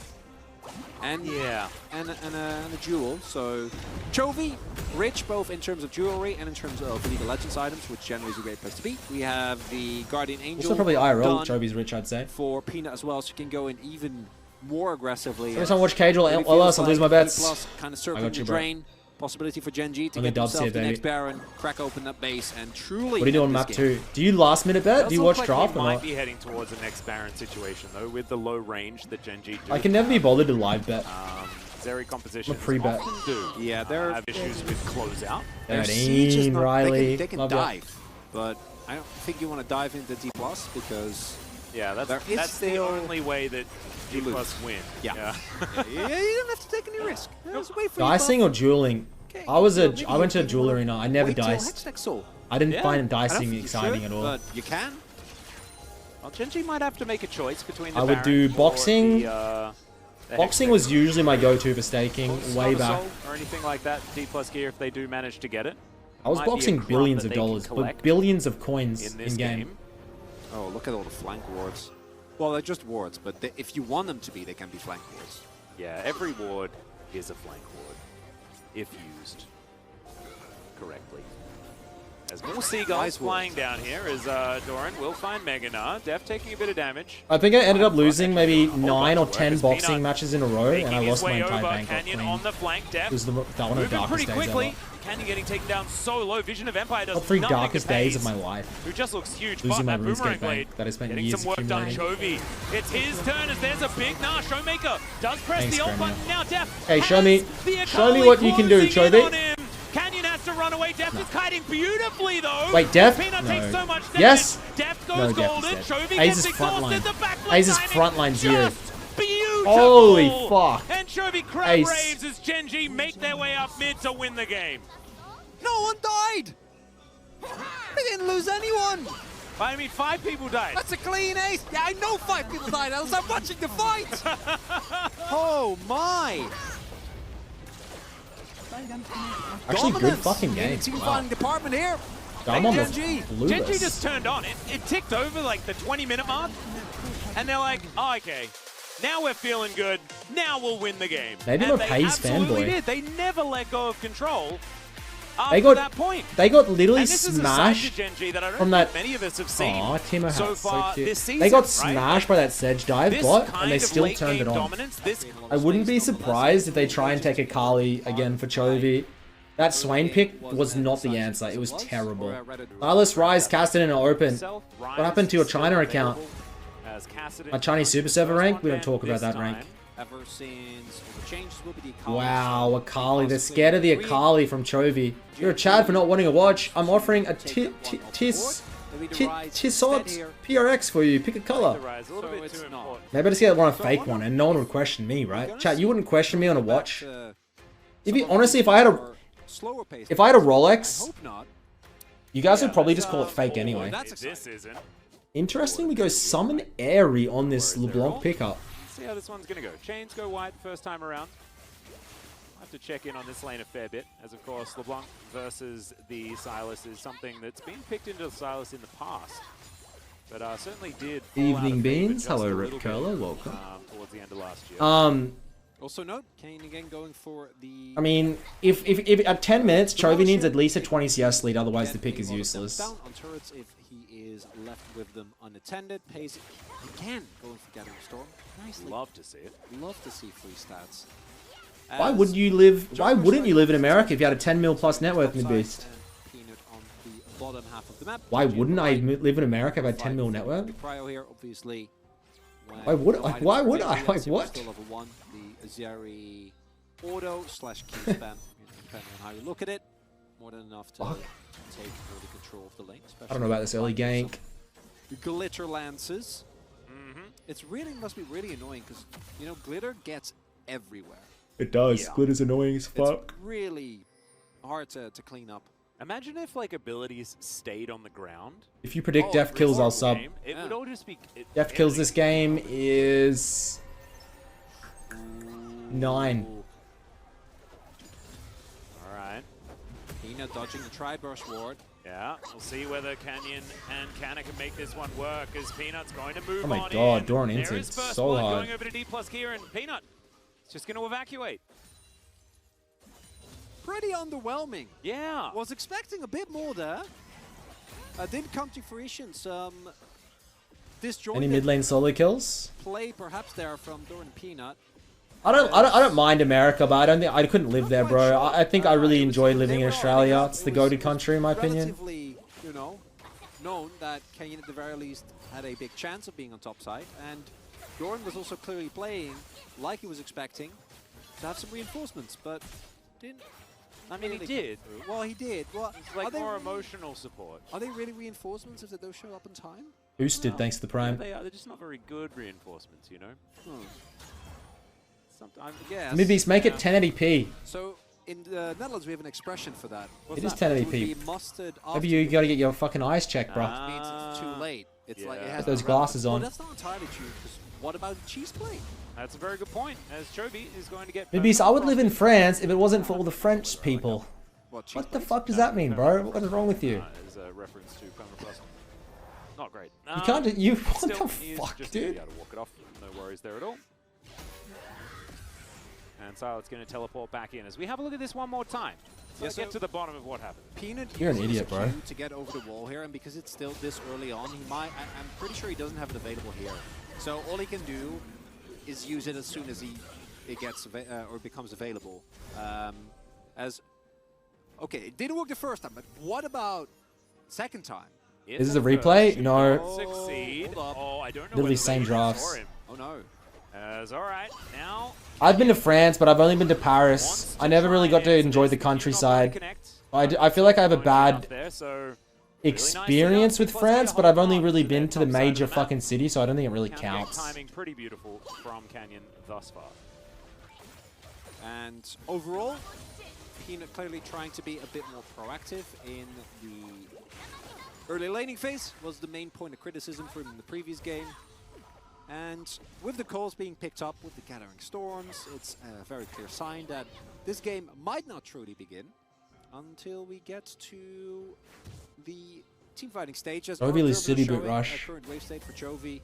S2: And
S1: Yeah.
S2: and a jewel. So Chovy, rich both in terms of jewelry and in terms of League of Legends items, which generally is a great place to be. We have the Guardian Angel.
S3: Also probably IRL,
S2: done
S3: Chovy's rich, I'd say.
S2: for Peanut as well, so you can go in even more aggressively.
S3: Every time I watch Cage or
S2: Really
S3: LS,
S2: feels
S3: I lose my
S2: like
S3: bets.
S2: E+ kind of circling
S3: got you,
S2: the
S3: bro.
S2: drain. Possibility for Gen.G to
S3: Only
S2: get
S3: dubs
S2: himself
S3: here,
S2: the
S3: baby.
S2: next Baron, crack open that base, and truly.
S3: What are you doing
S2: end
S3: map
S2: this game.
S3: 2? Do you last minute bet?
S1: Does
S3: Do you
S1: look
S3: watch
S1: like
S3: draft
S1: we
S3: or
S1: might
S3: not?
S1: be heading towards the next Baron situation, though, with the low range that Gen.G do.
S3: I can never be bothered to live bet.
S1: Zeri compositions
S3: I'm a free bet.
S1: often do
S2: Yeah, they're
S1: have issues with closeout.
S2: their
S3: 13,
S2: siege is not,
S3: Riley.
S2: They can
S3: Love ya.
S2: dive, but I don't think you want to dive into D+ because
S1: Yeah,
S2: There is
S1: that's the
S2: still-
S1: only way that G
S2: You lose.
S1: plus win.
S2: Yeah. you don't have to take any risk. Just wait for your
S3: Dicing
S2: buff.
S3: or dueling?
S2: Okay,
S3: I went to a
S2: maybe
S3: jewel
S2: you
S3: arena. I never
S2: wait till
S3: diced.
S2: Hextech Soul.
S3: I didn't
S1: Yeah,
S3: find
S2: I don't
S3: dicing
S2: think you
S3: exciting
S2: should,
S3: at all.
S2: But you can.
S1: Well, Genji might have to make a choice between the
S3: I would
S1: Baron
S3: do
S1: or
S3: boxing.
S1: the
S3: Boxing
S1: Hextech.
S3: was usually my go-to for staking, way
S1: Not a
S3: back.
S1: soul or anything like that. D plus gear if they do manage to get it.
S3: I was
S1: Might be a
S3: boxing
S1: crumb
S3: billions
S1: that
S3: of
S1: they can
S3: dollars, but
S1: collect
S3: billions of coins
S1: in this
S3: in-game.
S1: game.
S2: Oh, look at all the flank wards. Well, they're just wards, but if you want them to be, they can be flank wards.
S1: Yeah, every ward is a flank ward, if used correctly. As more seagulls flying down here as Doran will find Meganar. Def taking a bit of damage.
S3: I think I ended up losing maybe 9 or 10 boxing matches in a row, and I lost my entire bank off
S1: Canyon
S3: clean.
S1: on the flank. Def
S3: It was one of the
S1: moving
S3: darkest
S1: pretty
S3: days
S1: quickly.
S3: ever.
S1: Canyon getting taken down so low. Vision of Empire does
S3: Top 3
S1: nothing
S3: darkest
S1: to
S3: days
S1: phase,
S3: of my life.
S1: who just looks huge.
S3: Losing
S1: But
S3: my
S1: that boomerang
S3: RuneScape
S1: blade
S3: bank that I spent
S1: getting
S3: years
S1: some work done.
S3: accumulating.
S1: Chovy, it's his turn as there's a big Showmaker does press
S3: Thanks,
S1: the ult
S3: Premier.
S1: button now. Def
S3: Hey, show
S1: has
S3: me
S1: the
S3: what you can do,
S1: closing in
S3: Chovy.
S1: on him. Canyon has to run away. Def is kiting beautifully though.
S3: Wait, Def?
S1: Peanut
S3: No.
S1: takes so much damage.
S3: Yes?
S1: Def goes
S3: No, Def is
S1: golden.
S3: dead.
S1: Chovy
S3: Ace
S1: gets
S3: is
S1: exhausted.
S3: frontline.
S1: The backline
S3: Ace is
S1: timing
S3: frontline zero.
S1: just beautiful.
S3: Holy fuck.
S1: And Chovy crab
S3: Ace.
S1: raves as Genji make their way up mid to win the game.
S2: No one died! They didn't lose anyone!
S1: I mean, 5 people died.
S2: That's a clean ace! Yeah, I know 5 people died, else I'm watching the fight! Oh my!
S3: Actually, good
S2: Dominance
S3: fucking
S2: in
S3: game.
S2: the team
S3: Wow.
S2: fighting department here.
S3: I'm almost
S2: Genji.
S3: blew
S1: Genji
S3: this.
S1: just turned on. It ticked over like the 20-minute mark. And they're like, oh, okay. Now we're feeling good. Now we'll win the game.
S3: Maybe
S1: and
S3: I'm a
S1: they
S3: Pace
S1: absolutely
S3: fanboy.
S1: did. They never let go of control
S3: They
S1: after
S3: got
S1: that point.
S3: They got literally
S1: And this is a side to
S3: smashed
S1: Genji that I don't
S3: from
S1: think
S3: that.
S1: many of us have seen
S3: Aw, Timo
S1: so
S3: House, so
S1: far
S3: cute.
S1: this season.
S3: They got
S1: right?
S3: smashed by that Sedge dive
S1: This
S3: bot,
S1: kind
S3: and they
S1: of
S3: still
S1: late
S3: turned
S1: game
S3: it on.
S1: dominance, this
S3: I wouldn't be surprised if they try and take a Kali again for Chovy. That Swain pick was not the answer. It was terrible. Silas Rise cast it in an open. What happened to your China account? My Chinese Super Server rank? We don't talk about that rank.
S2: Ever since the changes will be the Akali.
S3: Wow, Akali. They're scared of the Akali from Chovy. You're a Chad for not wanting a watch. I'm offering a Tissot PRX for you. Pick a color. Maybe I just get one a fake one and no one would question me, right? Chat, you wouldn't question me on a watch? Honestly, if I had a Rolex, you guys would probably just call it fake anyway.
S1: This isn't.
S3: Interesting, we go summon Airy on this LeBlanc pickup.
S1: See how this one's going to go. Chains go wide first time around. I'll have to check in on this lane a fair bit, as of course LeBlanc versus the Silas is something that's been picked into the Silas in the past. But certainly did fall out
S3: Evening
S1: of favor
S3: Beans,
S1: just
S3: hello
S1: a
S3: Rip
S1: little
S3: Curler,
S1: bit,
S3: welcome.
S1: towards the end of last year.
S2: Also note, Kane again going for the...
S3: I mean, if at 10 minutes, Chovy needs at least a 20 CS lead, otherwise the pick is useless.
S2: Down on turrets if he is left with them unattended. Pays again going for Gathering Storm. Nicely.
S1: Love to see it.
S2: Love to see free stats.
S3: Why wouldn't you live in America if you had a 10 mil plus net worth, Midbeast?
S2: Peanut on the bottom half of the map.
S3: Why wouldn't I live in America if I had 10 mil net worth?
S2: Cryo here, obviously.
S3: Why would I? Why would I? Like what?
S2: Still level 1, the Azeri auto / key spam, depending on how you look at it. More than enough to take early control of the lane.
S3: I don't know about this early gank.
S2: Glitter lances. It's really must be really annoying because you know glitter gets everywhere.
S3: It does.
S1: Yeah.
S3: Glitter's annoying as fuck.
S2: It's really hard to clean up.
S1: Imagine if like abilities stayed on the ground.
S3: If you predict Def kills, I'll sub.
S1: It would all just be...
S3: Def kills this game is 9.
S1: Alright.
S2: Peanut dodging the tri-burst ward.
S1: Yeah, we'll see whether Canyon and Canna can make this one work as Peanut's going to move
S3: Oh my
S1: on
S3: god,
S1: in.
S3: Doran
S1: There
S3: entered
S1: is first
S3: so
S1: blood
S3: hard.
S1: going over to D plus gear and Peanut is just going to evacuate.
S2: Pretty underwhelming.
S1: Yeah.
S2: Was expecting a bit more there. Didn't come to fruition. Some disjointed
S3: Any mid lane solo kills?
S2: play perhaps there from Doran Peanut.
S3: I don't mind America, but I couldn't live there, bro. I think I really enjoy living in Australia. It's the go-to country, in my opinion.
S2: Relatively, you know, known that Kenyan at the very least had a big chance of being on top side, and Doran was also clearly playing like he was expecting to have some reinforcements, but didn't.
S1: I mean, he
S2: really
S1: did.
S2: come through. Well, he did. Well,
S1: It's like
S2: are they
S1: more
S2: really-
S1: emotional support.
S2: Are they really reinforcements if they don't show up in time?
S3: Boosted thanks to the Prime.
S1: They are. They're just not very good reinforcements, you know? Sometimes,
S2: Yes.
S3: Midbeast, make it 1080p.
S2: So in the Netherlands, we have an expression for that.
S3: It is
S2: It would
S3: 1080p.
S2: be mustard after
S3: Maybe you gotta get your fucking eyes checked, bro.
S2: means it's too late. It's
S1: Yeah.
S2: like it
S1: Put
S2: has
S3: those
S2: no
S3: glasses
S2: relevance.
S3: on.
S2: Well, that's not entirely true. 'Cause what about the cheese plate?
S1: That's a very good point, as Chovy is going to get...
S3: Midbeast, I would live in France if it wasn't for all the French people.
S2: What, cheese
S3: What the
S2: plates?
S3: fuck does that mean, bro? What is wrong with you?
S1: As a reference to permafrost. Not great.
S3: You can't. You. What
S1: Still,
S3: the
S1: he is
S3: fuck,
S1: just gonna
S3: dude?
S1: be able to walk it off. No worries there at all. And Silent's going to teleport back in as we have a look at this one more time. Let's get to the bottom of what happened.
S2: Peanut
S3: You're an
S2: uses
S3: idiot, bro.
S2: Q to get over the wall here, and because it's still this early on, he might. I'm pretty sure he doesn't have it available here. So all he can do is use it as soon as it gets or becomes available. Okay, it didn't work the first time, but what about second time?
S3: Is this a replay? No.
S1: Succeed.
S2: Hold up.
S1: Oh, I don't know.
S3: Literally
S1: whether
S3: same
S1: they even
S3: drafts.
S1: saw him.
S2: Oh no.
S1: As all right now.
S3: I've been to France, but I've only been to Paris. I never really got to enjoy the countryside. I feel like I have a bad experience with France, but I've only really been to the major fucking city, so I don't think it really counts.
S1: Timing pretty beautiful from Canyon thus far.
S2: And overall, Peanut clearly trying to be a bit more proactive in the early laning phase was the main point of criticism for him in the previous game. And with the calls being picked up with the Gathering Storms, it's a very clear sign that this game might not truly begin until we get to the teamfighting stage. As
S3: Chovy City
S2: showing
S3: Boot Rush.
S2: current wave state for Chovy.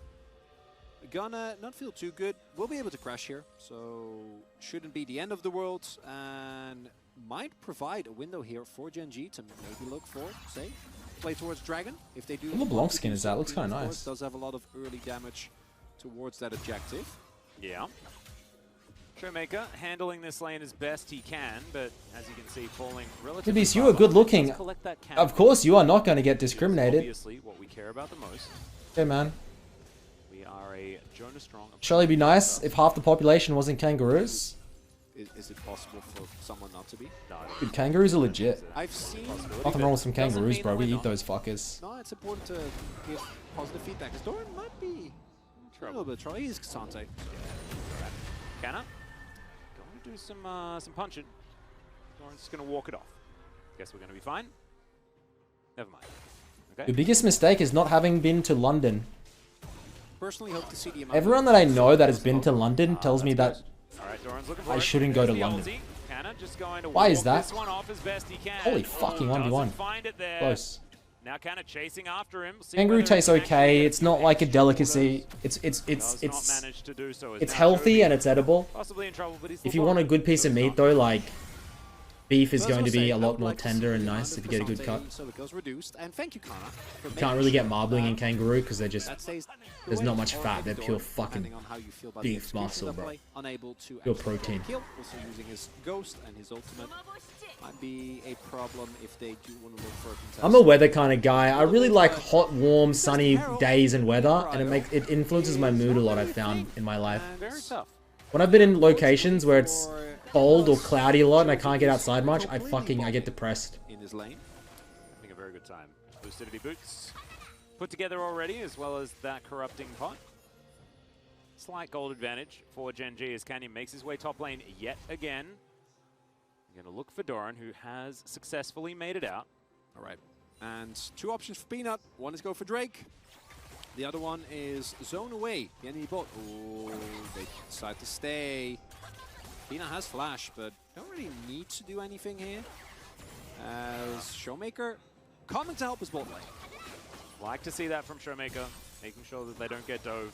S2: Gonna not feel too good. We'll be able to crash here, so shouldn't be the end of the world, and might provide a window here for Gen G to maybe look for, say, play towards Dragon. If they do,
S3: What LeBlanc skin is that? Looks
S2: Peanut,
S3: kinda
S2: of
S3: nice.
S2: course, does have a lot of early damage towards that objective.
S1: Yeah. Showmaker handling this lane as best he can, but as you can see, falling relatively
S3: Midbeast, you are good looking.
S1: Let's collect that count.
S3: Of course, you are not going to get discriminated.
S1: Obviously, what we care about the most.
S3: Hey, man.
S1: We are a Jonah Strong.
S3: Surely it'd be nice if half the population wasn't kangaroos.
S2: Is it possible for someone not to be?
S1: No, I don't
S3: Dude, kangaroos are legit.
S2: I've seen...
S3: Nothing wrong with some
S1: Doesn't
S3: kangaroos,
S1: mean
S3: bro.
S1: that
S3: We
S1: we're
S3: eat
S1: not.
S3: those fuckers.
S2: No, it's important to give positive feedback. Because Doran might be a little bit of trouble. He's Sante.
S1: Canna going to do some punching. Doran's just going to walk it off. Guess we're going to be fine. Never mind.
S3: The
S1: Okay.
S3: biggest mistake is not having been to London.
S2: Personally, hope to see the amount
S3: Everyone that I know that has been to London tells me that
S1: All right, Doran's looking for
S3: I
S1: it.
S3: shouldn't go to
S1: There's the
S3: London.
S1: ulti. Canna just going to
S3: Why is
S1: walk
S3: that?
S1: this one off as best he can.
S3: Holy fucking
S1: doesn't
S3: 1v1.
S1: Find it there.
S3: Close.
S1: Now Canna chasing after him. See
S3: Kangaroo
S1: whether
S3: tastes
S1: he can actually
S3: okay.
S1: get
S3: It's not like a
S1: extra
S3: delicacy.
S1: orders. Does not manage to do so as
S3: It's
S1: now
S3: healthy
S1: Chovy
S3: and it's edible.
S1: possibly in trouble, but he's
S3: If
S1: still
S3: you want a
S1: fine.
S3: good piece of
S1: Does
S3: meat
S1: not.
S3: though, like beef is
S2: As I
S3: going to
S2: was
S3: be
S2: saying,
S3: a
S2: I
S3: lot
S2: would
S3: more
S2: like to
S3: tender
S2: see
S3: and
S2: the
S3: nice
S2: amount
S3: if
S2: of
S3: you get a good cut.
S2: percentage, so it goes reduced. And thank you, Kana.
S3: You can't really get marbling in kangaroo because they're just
S2: That stays
S3: there's
S2: the
S3: not
S2: way
S3: much
S2: or
S3: fat. They're
S2: maybe
S3: pure
S2: Doran,
S3: fucking
S2: depending on how you feel about
S3: beef
S2: the execution
S3: muscle,
S2: of
S3: bro.
S2: play. Unable to
S3: Pure
S2: actually get
S3: protein.
S2: a kill. Also using his ghost and his ultimate might be a problem if they do want to look for a contest.
S3: I'm a weather kind of guy. I really like hot, warm, sunny days and weather, and it influences my mood a lot. I've found in my life.
S1: Very tough.
S3: When I've been in locations where it's cold or cloudy a lot and I can't get outside much, I get depressed.
S2: in his lane.
S1: Having a very good time. Lucidity boots put together already, as well as that corrupting pot. Slight gold advantage for Gen G as Canyon makes his way top lane yet again. Going to look for Doran, who has successfully made it out.
S2: All right. And two options for Peanut. One is go for Drake. The other one is zone away. The enemy bot. Oh, they decide to stay. Peanut has flash, but don't really need to do anything here. As Showmaker coming to help his bot lane.
S1: Like to see that from Showmaker, making sure that they don't get dove.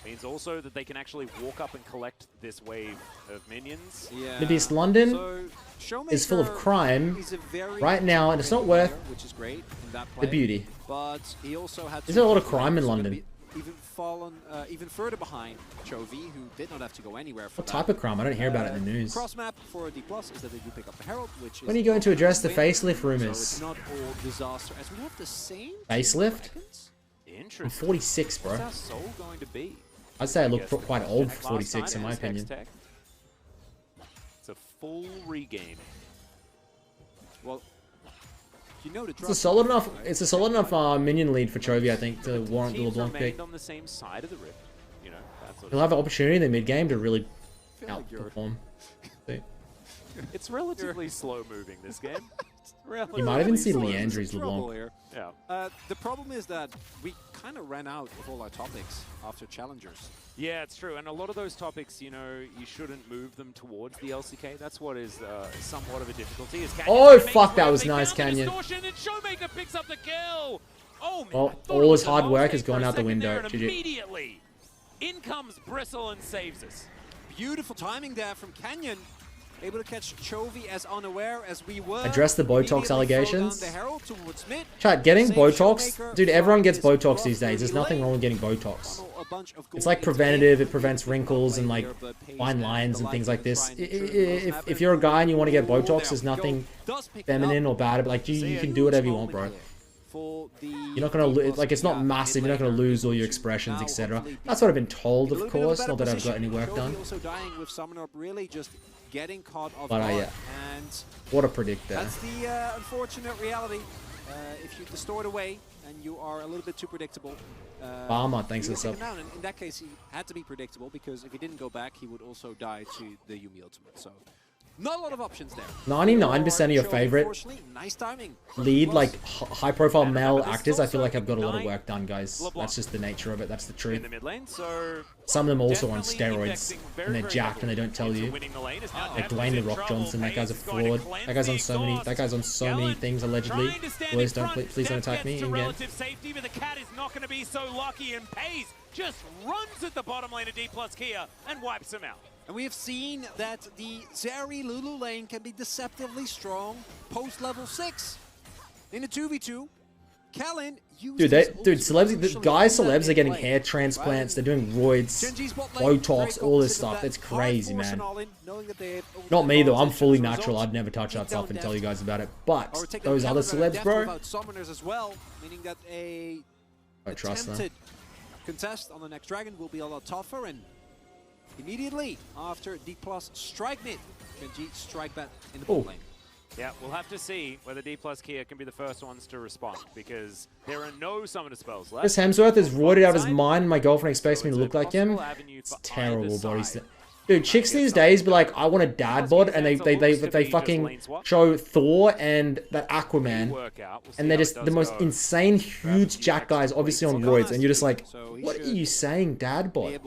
S1: Means also that they can actually walk up and collect this wave of minions.
S2: Yeah.
S3: Midbeast London
S2: So, Showmaker
S3: is full of crime
S2: is a very
S3: right now, and it's not worth
S2: player, which is great in that
S3: the
S2: play.
S3: beauty.
S2: But he also had.
S3: There's a lot of
S2: two
S3: crime in
S2: players who
S3: London.
S2: could be even further behind Chovy, who did not have to go anywhere for
S3: What
S2: that.
S3: type of crime? I don't hear about it in the news.
S2: Cross map for D+ is that they do pick up the Herald, which
S3: When are
S2: is
S3: you going to address the
S2: win.
S3: facelift
S2: So
S3: rumors?
S2: it's not all disaster, as we have the same
S3: Facelift?
S2: dragons.
S1: Interesting.
S3: I'm 46, bro.
S1: What's our soul going to be?
S3: I'd say I look
S1: guess
S3: quite
S1: the
S3: old
S1: question.
S3: for 46
S1: Last
S3: in my
S1: time it was
S3: opinion.
S1: Hex Tech. It's a full regain.
S2: Well, you know the
S3: It's a solid enough. It's a solid enough minion lead for Chovy, I think, to warrant the
S1: Teams
S3: LeBlanc pick.
S1: remained on the same side of the rift. You know, that sort
S3: He'll
S1: of
S3: have an opportunity in the mid game to really
S2: I feel like you're
S3: outperform. See?
S1: It's relatively slow moving this game.
S3: You might even see
S2: Really
S3: Leandri's
S2: some trouble
S3: LeBlanc.
S2: here.
S1: Yeah.
S2: The problem is that we kind of ran out of all our topics after Challengers.
S1: Yeah, it's true. And a lot of those topics, you know, you shouldn't move them towards the LCK. That's what is somewhat of a difficulty. Is
S3: Oh, fuck, that was nice, Canyon.
S1: And Showmaker picks up the kill. Oh, man,
S3: Well,
S1: I thought
S3: all
S1: it was
S3: his
S1: a
S3: hard
S1: null
S3: work
S1: save
S3: has gone
S1: for a
S3: out the
S1: second
S3: window.
S1: there, and
S3: GG.
S1: immediately, in comes Bristle and saves us.
S2: Beautiful timing there from Canyon. Able to catch Chovy as unaware as we were.
S3: Address the Botox
S2: Immediately
S3: allegations.
S2: throw down the Herald towards mid.
S3: Chat, getting
S2: Save
S3: Botox?
S2: Showmaker
S3: Dude, everyone
S2: from
S3: gets
S2: his
S3: Botox
S2: rough
S3: these days. There's
S2: early
S3: nothing
S2: lane.
S3: wrong with getting Botox.
S2: Funnel a bunch of
S3: It's
S2: gold
S3: like
S2: into
S3: preventative.
S2: it.
S3: It prevents wrinkles and like
S2: Here, but pays
S3: fine
S2: down
S3: lines
S2: the
S3: and things
S2: light
S3: like this.
S2: and try and ensure it doesn't
S3: If you're a guy and you want to get
S2: happen.
S3: Botox,
S2: There
S3: there's
S2: we go.
S3: nothing
S2: Does pick it
S3: feminine
S2: up.
S3: or bad. But like you
S2: See a
S3: can do whatever you
S2: huge
S3: want, bro.
S2: moment here for the
S3: You're not gonna like it's not massive. You're not gonna lose all your expressions, etc. That's what I've been told, of course. Not that I've got any work done.
S2: Also dying with Summoner up, really just getting caught off
S3: But
S2: guard.
S3: yeah,
S2: And
S3: what a predict there.
S2: that's the unfortunate reality. If you distort away and you are a little bit too predictable.
S3: Barma, thanks
S2: you
S3: for the
S2: will take
S3: sub.
S2: him down. And in that case, he had to be predictable because if he didn't go back, he would also die to the Yumi ultimate. So not a lot of options there.
S3: 99% of your
S2: Chovy,
S3: favorite
S2: unfortunately, nice timing.
S3: lead,
S2: Plus,
S3: like high-profile male
S1: but this
S3: actors, I feel
S1: also
S3: like have got a lot of
S1: ignite
S3: work done, guys.
S1: LeBlanc.
S3: That's just the nature of it. That's the
S1: In
S3: truth.
S1: the mid lane, so
S3: Some of them also on
S1: definitely
S3: steroids,
S1: indexing very,
S3: and they're
S1: very
S3: jacked and they don't tell
S1: into
S3: you.
S1: winning the lane. Is now
S3: Like
S1: Deft
S3: Dwayne
S1: is
S3: the
S1: in
S3: Rock
S1: trouble.
S3: Johnson, that guy's a
S1: Pace is going to
S3: fraud.
S1: cleanse
S3: That guy's on
S1: the
S3: so many.
S1: exhaust.
S3: That guy's on so many
S1: Gallen
S3: things allegedly.
S1: trying to stand
S3: Boys,
S1: in
S3: don't
S1: front.
S3: please don't
S1: Deft
S3: attack me
S1: gets to
S3: in game.
S1: relative safety, but the cat is not going to be so lucky, and Pace just runs at the bottom lane of D plus Kia and wipes him out.
S2: And we have seen that the Zeri Lulu lane can be deceptively strong post level 6. In a 2v2, Kellen uses
S3: Dude, celebs, the guys, celebs are getting hair transplants. They're doing roids, Botox, all this stuff. That's crazy, man. Not me though. I'm fully natural. I'd never touch that stuff and tell you guys about it. But those other celebs, bro,
S2: Summoners as well, meaning that a
S3: I trust them.
S2: attempted contest on the next dragon will be a lot tougher. And immediately after D plus strike mid, Genji strike that in the bot lane.
S1: Yeah, we'll have to see whether D plus Kia can be the first ones to respond, because there are no summoner spells left.
S3: Chris Hemsworth is roided out of his mind. My girlfriend expects me to look like him. It's terrible body. Dude, chicks these days be like, I want a dad bod, and they fucking show Thor and that Aquaman, and they're just the most insane, huge jack guys, obviously on roids, and you're just like, what are you saying, dad bod?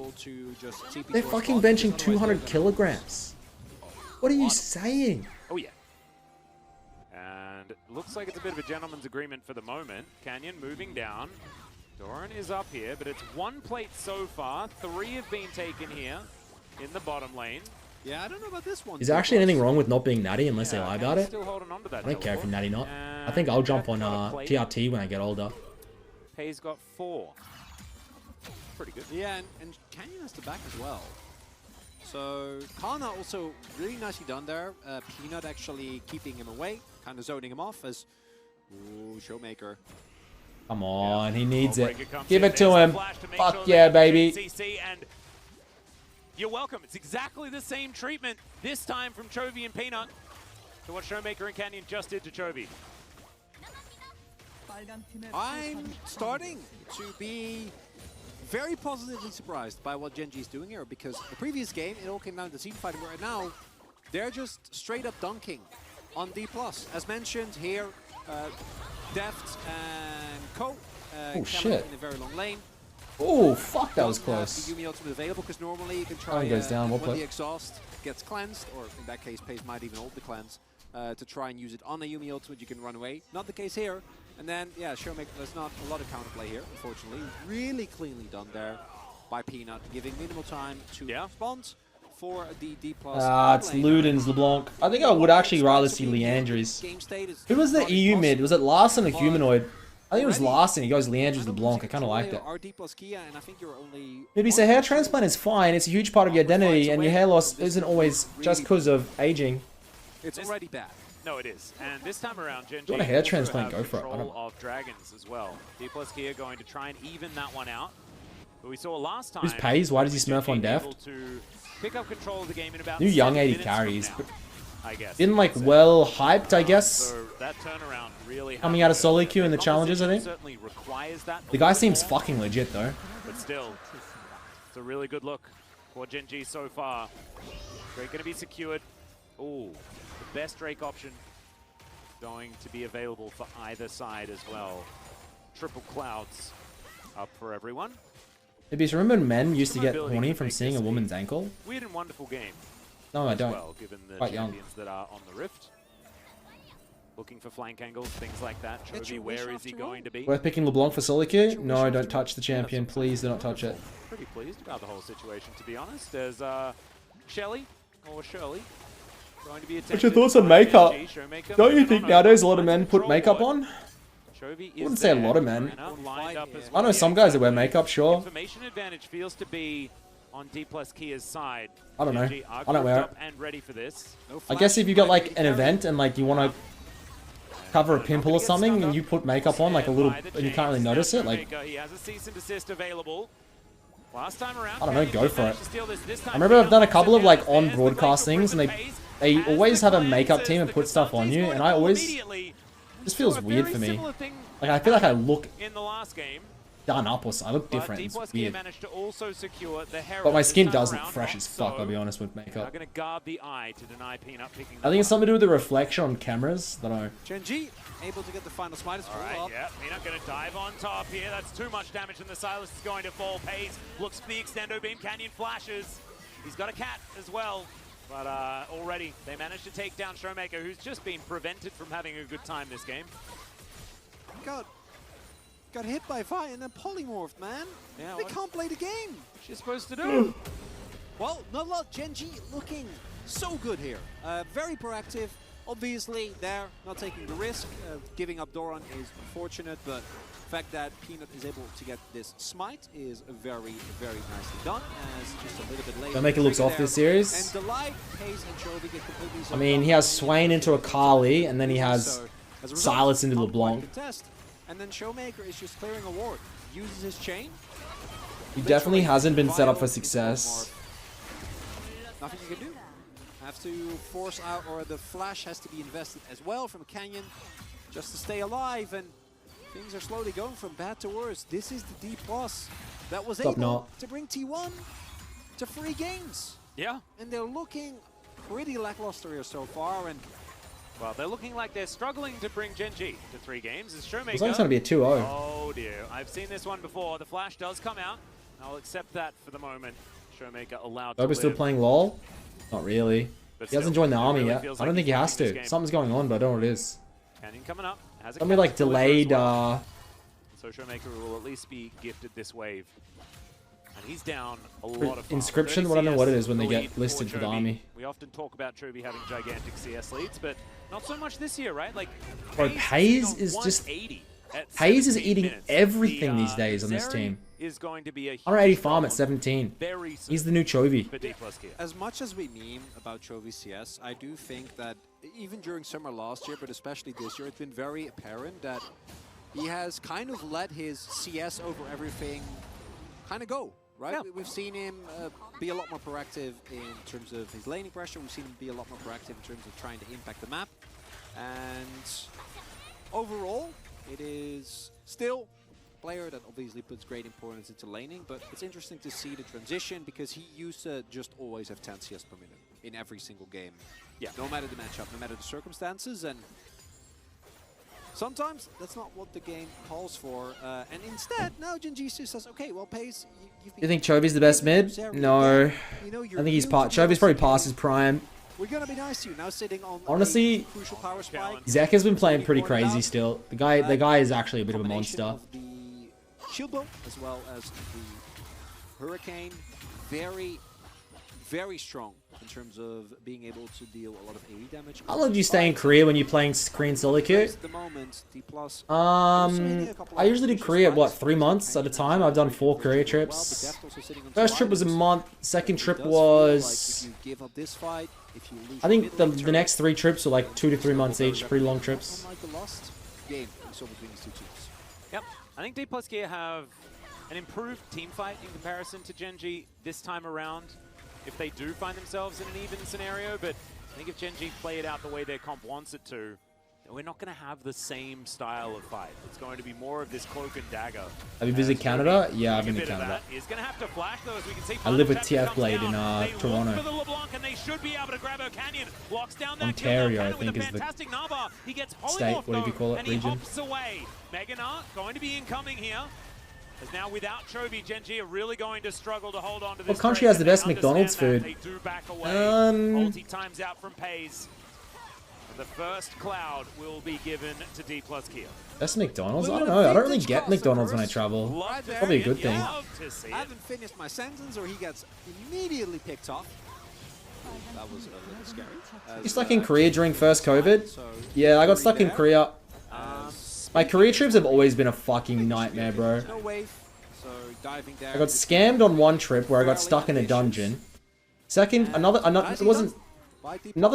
S3: They're fucking benching 200 kilograms. What are you saying?
S1: Oh yeah. And it looks like it's a bit of a gentleman's agreement for the moment. Canyon moving down. Doran is up here, but it's one plate so far. 3 have been taken here in the bottom lane.
S2: Yeah, I don't know about this one.
S3: Is there actually anything wrong with not being natty unless they lie about it?
S1: Still holding on to that
S3: I don't care if you're natty
S1: teleport.
S3: not. I think I'll jump on TRT when I get older.
S1: Pay's got 4. Pretty good.
S2: Yeah, and Canyon has the back as well. So Kana also really nicely done there. Peanut actually keeping him away, kind of zoning him off as Showmaker.
S3: Come on, he needs it.
S1: Comes
S3: Give
S1: in.
S3: it to
S1: There's the
S3: him.
S1: flash to make
S3: Fuck
S1: sure
S3: yeah,
S1: that
S3: baby.
S1: CC, and you're welcome. It's exactly the same treatment, this time from Chovy and Peanut, to what Showmaker and Canyon just did to Chovy.
S2: I'm starting to be very positively surprised by what Genji is doing here, because the previous game, it all came down to team fighting, where right now, they're just straight up dunking on D+. As mentioned here, Deft and Co.
S3: Oh, shit.
S2: In a very long lane.
S3: Oh, fuck, that was
S2: Don't have
S3: close.
S2: the Yumi ultimate available, because normally you can try
S3: One goes down,
S2: when
S3: what play?
S2: the exhaust gets cleansed, or in that case, Pace might even hold the cleanse, to try and use it on a Yumi ultimate, you can run away. Not the case here. And then, yeah, Showmaker, there's not a lot of counterplay here, unfortunately. Really cleanly done there by Peanut, giving minimal time to respond for the D+.
S3: It's Luden's LeBlanc. I think I would actually rather see Leandri's. Who was the EU mid? Was it Larson or Humanoid? I think it was Larson. He goes Leandri's LeBlanc. I kind of liked it. Maybe say hair transplant is fine. It's a huge part of your identity, and your hair loss isn't always just because of aging.
S2: It's already bad.
S1: No, it is. And this time around, Genji
S3: You want a hair
S1: also
S3: transplant,
S1: have
S3: go for it. I
S1: control
S3: don't-
S1: of dragons as well. D plus Kia going to try and even that one out. But we saw last time.
S3: Who's Pays? Why does he smurf on
S1: Genji
S3: Deft?
S1: able to pick up control of the game in about
S3: New young
S1: 7
S3: AD
S1: minutes from
S3: carries.
S1: now, I guess.
S3: Been like well hyped, I guess.
S1: So that turnaround really
S3: Coming out of
S1: happened.
S3: solo queue in the challenges, I think.
S1: Certainly requires that
S3: The guy
S1: a little
S3: seems
S1: more,
S3: fucking legit though.
S1: but still, it's a really good look for Genji so far. Drake going to be secured. Ooh, the best Drake option. going to be available for either side as well. Triple clouds up for everyone.
S3: Maybe you remember when men used to get horny from seeing a woman's ankle?
S1: Weird and wonderful game.
S3: No, I don't.
S1: Well, given the
S3: Quite young.
S1: champions that are on the Rift. Looking for flank angles, things like that. Chovy, where is he going to be?
S3: Worth picking LeBlanc for solo queue? No, don't touch the champion. Please do not touch it.
S1: Pretty pleased about the whole situation, to be honest. There's Shelly, or Shirley, going to be attempted.
S3: What's your thoughts on makeup? Don't you think nowadays a lot of men put makeup on?
S1: Chovy
S3: I wouldn't say a lot of men. I know some guys that wear makeup, sure.
S1: Information advantage feels to be on D plus Kia's side.
S3: I don't know. I don't wear it.
S1: And ready for this.
S3: I guess if you got like an event and like you want to cover a pimple or something and you put makeup on like a little and you can't really notice it, like
S1: he has a cease and desist available. Last time around,
S3: I don't know, go for it. I remember I've done a couple of like on broadcast things and they always have a makeup team and put stuff on you, and I always, this feels weird for me. Like I feel like I look
S1: in the last game.
S3: Done up or something. I look different. It's weird.
S1: To also secure the
S3: but my skin does look fresh as fuck, I'll be honest, with makeup.
S1: I'm gonna guard the eye to deny Peanut picking.
S3: I think it's something to do with the reflection on cameras. I don't know.
S2: Gen.G able to get the final smite.
S1: Alright, yeah, Peanut gonna dive on top here. That's too much damage, and the Silas is going to fall. Pays looks for the extendo beam. Canyon flashes. He's got a cat as well. But already they managed to take down Showmaker, who's just been prevented from having a good time this game.
S2: Got hit by fire and then polymorphed, man. Yeah, they can't play the game.
S1: What's she supposed to do?
S2: Well, not a lot. Gen.G looking so good here. Very proactive. Obviously, they're not taking the risk. Giving up Doran is unfortunate, but the fact that Peanut is able to get this smite is very, very nicely done. As just a little bit later.
S3: Showmaker looks off this series.
S2: And Delight, Pace, and Chovy get completely.
S3: I mean, he has Swain into a Kali, and then he has Silas into LeBlanc.
S2: And then Showmaker is just clearing a ward. Uses his chain.
S3: He definitely hasn't been set up for success.
S2: Nothing you can do. Have to force out, or the flash has to be invested as well from Canyon just to stay alive, and things are slowly going from bad to worse. This is the D+ that was able to bring T1 to 3 games.
S1: Yeah.
S2: And they're looking pretty lackluster here so far, and
S1: well, they're looking like they're struggling to bring Gen.G to 3 games. Is Showmaker?
S3: It's like it's going to be a 2-0.
S1: Oh dear, I've seen this one before. The flash does come out. I'll accept that for the moment. Showmaker allowed to live.
S3: still playing LoL? Not really.
S1: But
S3: he hasn't joined the army yet.
S1: Like
S3: I don't think he has to. Something's going on, but I don't know what it is.
S1: Canyon coming up. Has
S3: Something like delayed.
S1: So Showmaker will at least be gifted this wave. And he's down a lot of
S3: Inscription? I don't know what it is when they get listed for the army.
S1: We often talk about Chovy having gigantic CS leads, but not so much this year, right? Like,
S3: bro, Pays is just... Pays is eating everything these days on this team.
S1: Is going to be a
S3: 180 farm at 17. He's the new Chovy.
S2: As much as we meme about Chovy CS, I do think that even during summer last year, but especially this year, it's been very apparent that he has kind of let his CS over everything kind of go, right? Yeah. We've seen him be a lot more proactive in terms of his laning pressure. We've seen him be a lot more proactive in terms of trying to impact the map. And overall, it is still a player that obviously puts great importance into laning, but it's interesting to see the transition because he used to just always have 10 CS per minute in every single game. Yeah, no matter the matchup, no matter the circumstances, and sometimes that's not what the game calls for. And instead, now Gen.G says, okay, well, Pace,
S3: you think Chovy's the best mid? No. I think he's Chovy's probably past his prime.
S2: We're gonna be nice to you now, sitting on
S3: honestly,
S2: crucial power spike.
S3: Zek has been playing pretty crazy still. The guy is actually a bit of a monster.
S2: The shield blow as well as the hurricane, very, very strong in terms of being able to deal a lot of AoE damage.
S3: How long do you stay in Korea when you're playing Korean solo queue? I usually do Korea, what, 3 months at a time? I've done 4 Korea trips. First trip was a month, second trip was... I think the next 3 trips were like 2 to 3 months each, pretty long trips.
S1: Yep, I think D+ Gear have an improved team fight in comparison to Gen.G this time around, if they do find themselves in an even scenario, but I think if Gen.G play it out the way their comp wants it to, we're not going to have the same style of fight. It's going to be more of this cloak and dagger.
S3: Have you visited Canada? Yeah, I've been to Canada.
S1: Is going to have to flash though, as we can see.
S3: I live with TF Blade in Toronto.
S1: For the LeBlanc, and they should be able to grab Canyon. Locks down that
S3: Ontario, I think, is the
S1: he gets
S3: state, whatever you call it,
S1: and he
S3: region.
S1: hops away. Meganar going to be incoming here. As now without Chovy, Gen.G are really going to struggle to hold on to this.
S3: What country has the best McDonald's food?
S1: They do back away. Ulti times out from Pays. The first cloud will be given to D plus Kia.
S3: Best McDonald's? I don't know. I don't really get McDonald's when I travel. Probably a good thing.
S2: I haven't finished my sentence, or he gets immediately picked off. That was a little scary.
S3: You stuck in Korea during first COVID? Yeah, I got stuck in Korea. My Korea trips have always been a fucking nightmare, bro. I got scammed on one trip where I got stuck in a dungeon. Second, another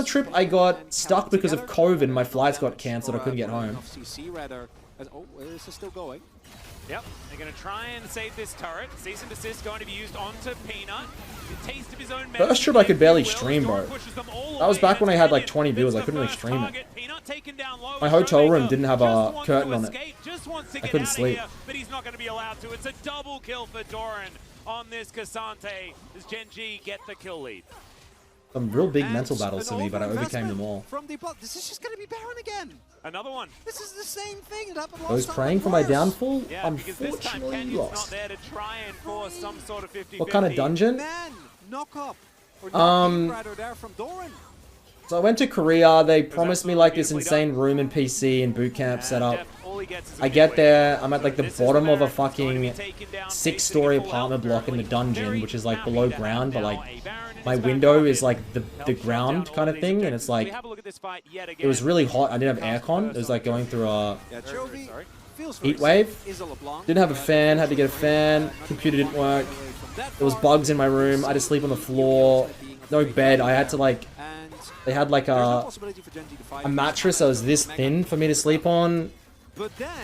S3: trip I got stuck because of COVID. My flights got cancelled. I couldn't get home.
S2: Oh, is this still going?
S1: Yep, they're going to try and save this turret. Cease and desist going to be used onto Peanut. The taste of his own
S3: first trip I could barely stream, bro. That was back when I had like 20 viewers. I couldn't really stream it. My hotel room didn't have a curtain on it. I couldn't sleep.
S1: But he's not going to be allowed to. It's a double kill for Doran on this Cassante as Gen.G get the kill lead.
S3: Some real big mental battles for me, but I overcame them all.
S2: From the bot. This is just going to be Baron again.
S1: Another one.
S2: This is the same thing that happened last time.
S3: I was praying for my downfall.
S1: Yeah,
S3: unfortunately lost.
S1: Not there to try and force some sort of 50-50.
S3: What kind of dungeon?
S2: Man, knock up. Or there from Doran.
S3: So I went to Korea. They promised me like this insane room and PC and boot camp setup. I get there. I'm at like the bottom of a fucking 6-story apartment block in the dungeon, which is like below ground, but like my window is like the ground kind of thing, and it's like it was really hot. I didn't have aircon. It was like going through a heat wave. Didn't have a fan. Had to get a fan. Computer didn't work. There was bugs in my room. I had to sleep on the floor. No bed. I had to like. They had like a mattress that was this thin for me to sleep on.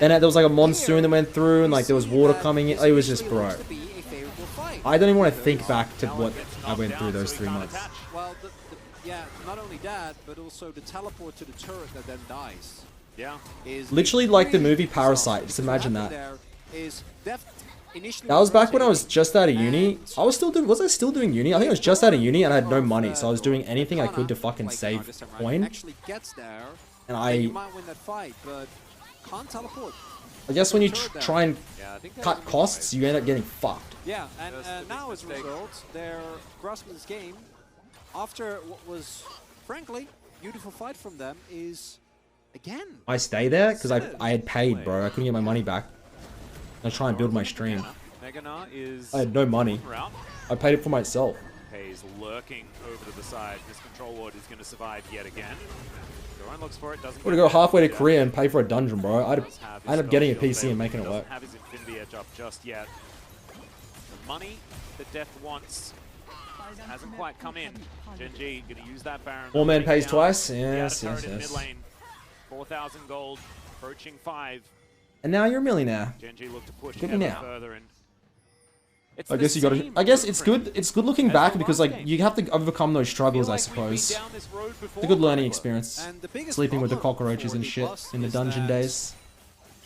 S3: Then there was like a monsoon that went through, and like there was water coming in. It was just, bro. I don't even want to think back to what I went through those 3 months.
S2: Well, yeah, not only that, but also the teleport to the turret that then dies.
S1: Yeah.
S3: Literally like the movie Parasite. Just imagine that. That was back when I was just out of uni. Was I still doing uni? I think I was just out of uni and I had no money, so I was doing anything I could to fucking save coin. And I guess when you try and cut costs, you end up getting fucked.
S2: Yeah, and now as a result, they're grasping this game after what was, frankly, beautiful fight from them is, again...
S3: I stay there because I had paid, bro. I couldn't get my money back. I try and build my stream. I had no money. I paid it for myself.
S1: Pays lurking over to the side. This control ward is going to survive yet again. Doran looks for it, doesn't.
S3: I'm gonna go halfway to Korea and pay for a dungeon, bro. I ended up getting a PC and making it work.
S1: Have his Infinity Edge up just yet. The money that Death wants hasn't quite come in. Gen.G gonna use that Baron.
S3: 4-man pays twice. Yes, yes, yes.
S1: 4,000 gold, approaching 5.
S3: And now you're a millionaire.
S1: Gen.G look to push further and
S3: I guess you got to. I guess it's good. It's good looking back because like you have to overcome those struggles. I suppose. It's a good learning experience. Sleeping with the cockroaches and shit in the dungeon days.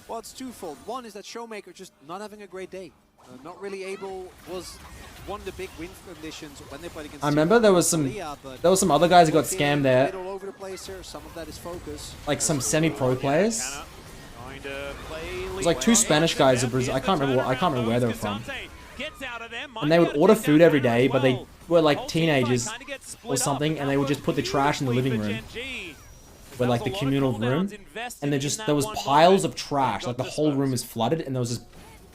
S2: Well, it's twofold. One is that Showmaker just not having a great day. Not really able was one of the big win conditions when they played against.
S3: I remember there was some other guys who got scammed there.
S2: All over the place here. Some of that is focus.
S3: Like some semi-pro players. It was like 2 Spanish guys in Brazil. I can't remember where they were from. And they would order food every day, but they were like teenagers or something, and they would just put the trash in the living room, where like the communal room, and there was piles of trash, like the whole room was flooded, and there was this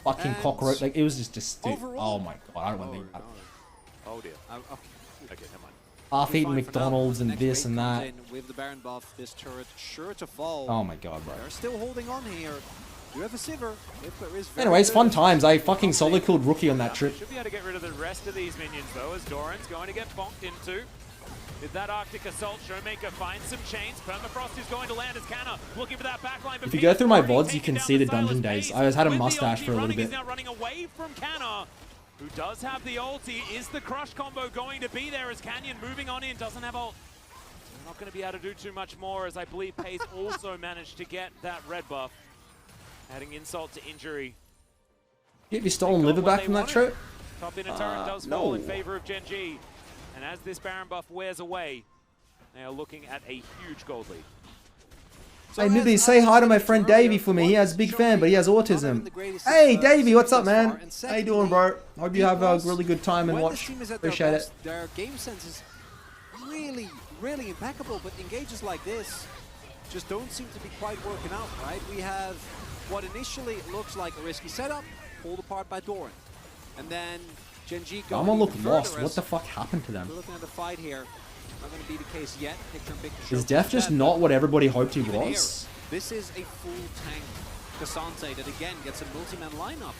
S3: fucking cockroach, like it was just dude, oh my god, I don't want to think about it.
S1: Oh dear. Okay, never mind.
S3: Half-eaten McDonald's and this and that.
S2: With the Baron buff, this turret sure to fall.
S3: Oh my god, bro.
S2: They're still holding on here. You have a Sivir.
S3: Anyways, fun times. I fucking solo killed Rookie on that trip.
S1: Should be able to get rid of the rest of these minions though, as Doran's going to get bonked into. With that Arctic Assault, Showmaker finds some chains. Permafrost is going to land as Canna looking for that backline.
S3: If you go through my VODs, you can see the dungeon days. I had a mustache for a little bit.
S1: Now running away from Canna, who does have the ulti. Is the crush combo going to be there as Canyon moving on in? Doesn't have ult. Not going to be able to do too much more, as I believe Pace also managed to get that red buff, adding insult to injury.
S3: Get your stolen liver back from that trip?
S1: Top inner turret does fall in favor of Gen G. And as this Baron buff wears away, they are looking at a huge gold lead.
S3: Hey, Midbeast, say hi to my friend Davey for me. He has a big fan, but he has autism. Hey, Davey, what's up, man? How you doing, bro? Hope you have a really good time and watch. Appreciate it.
S2: Their game sense is really, really impeccable, but engages like this just don't seem to be quite working out, right? We have what initially looks like a risky setup, pulled apart by Doran. And then Gen G going
S3: Gamma look
S2: even
S3: lost.
S2: further
S3: What
S2: as
S3: the fuck happened to them?
S2: we're looking at the fight here. Not going to be the case yet.
S3: Is Def just not what everybody hoped he was?
S2: This is a full tank Cassante that again gets a multi-man lineup.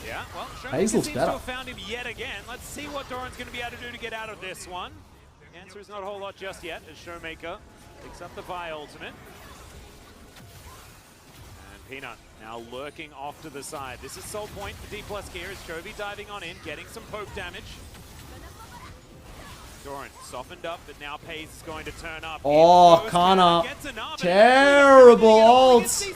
S1: Yeah, well,
S3: Hayes
S1: Showmaker
S3: looks
S1: seems
S3: better.
S1: to have found him yet again. Let's see what Doran's going to be able to do to get out of this one. The answer is not a whole lot just yet, as Showmaker picks up the Vi ultimate. And Peanut now lurking off to the side. This is Soul Point for D+ gear as Chovy diving on in, getting some poke damage. Doran softened up, but now Pace is going to turn up.
S3: Oh, Kana. Terrible ults.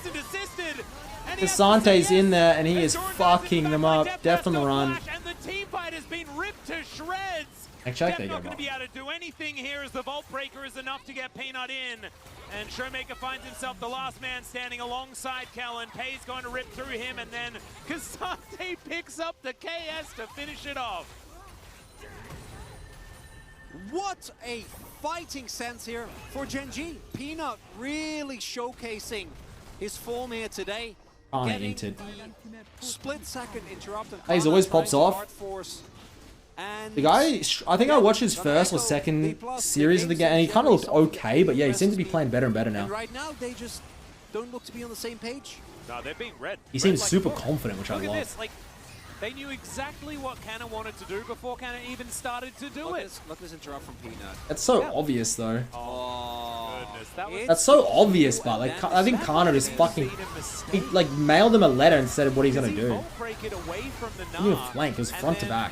S3: Cassante's in there, and he is fucking them up. Def on the run.
S1: And the team fight has been ripped to shreds.
S3: Check
S1: They're
S3: they
S1: not
S3: go
S1: going to be able to do anything here as the Vault Breaker is enough to get Peanut in. And Showmaker finds himself the last man standing alongside Kellen. Pay's going to rip through him, and then Cassante picks up the KS to finish it off.
S2: What a fighting sense here for Gen G. Peanut really showcasing his form here today.
S3: Kana
S2: Getting
S3: inted.
S2: the split-second interrupt. And
S3: Hayes
S2: Kana
S3: always pops
S2: trying to
S3: off.
S2: hard force. And
S3: The guy, I think I watched his first or second series of the game, and he kind of looked okay, but yeah, he seems to be playing better and better now.
S2: And right now, they just don't look to be on the same page.
S1: No, they're being read.
S3: He seems
S1: Like,
S3: super
S1: look,
S3: confident, which I
S1: look at
S3: love.
S1: this. Like, they knew exactly what Canna wanted to do before Canna even started to do it.
S2: Look at this interrupt from Peanut.
S3: That's so obvious, though.
S1: Oh, goodness. That was
S3: That's so obvious, but like, I think Kana just fucking, he like mailed him a letter and said what he's gonna do.
S1: Vault break it away from the
S3: He didn't even
S1: Nah,
S3: flank, it was
S1: and
S3: front to
S1: then
S3: back.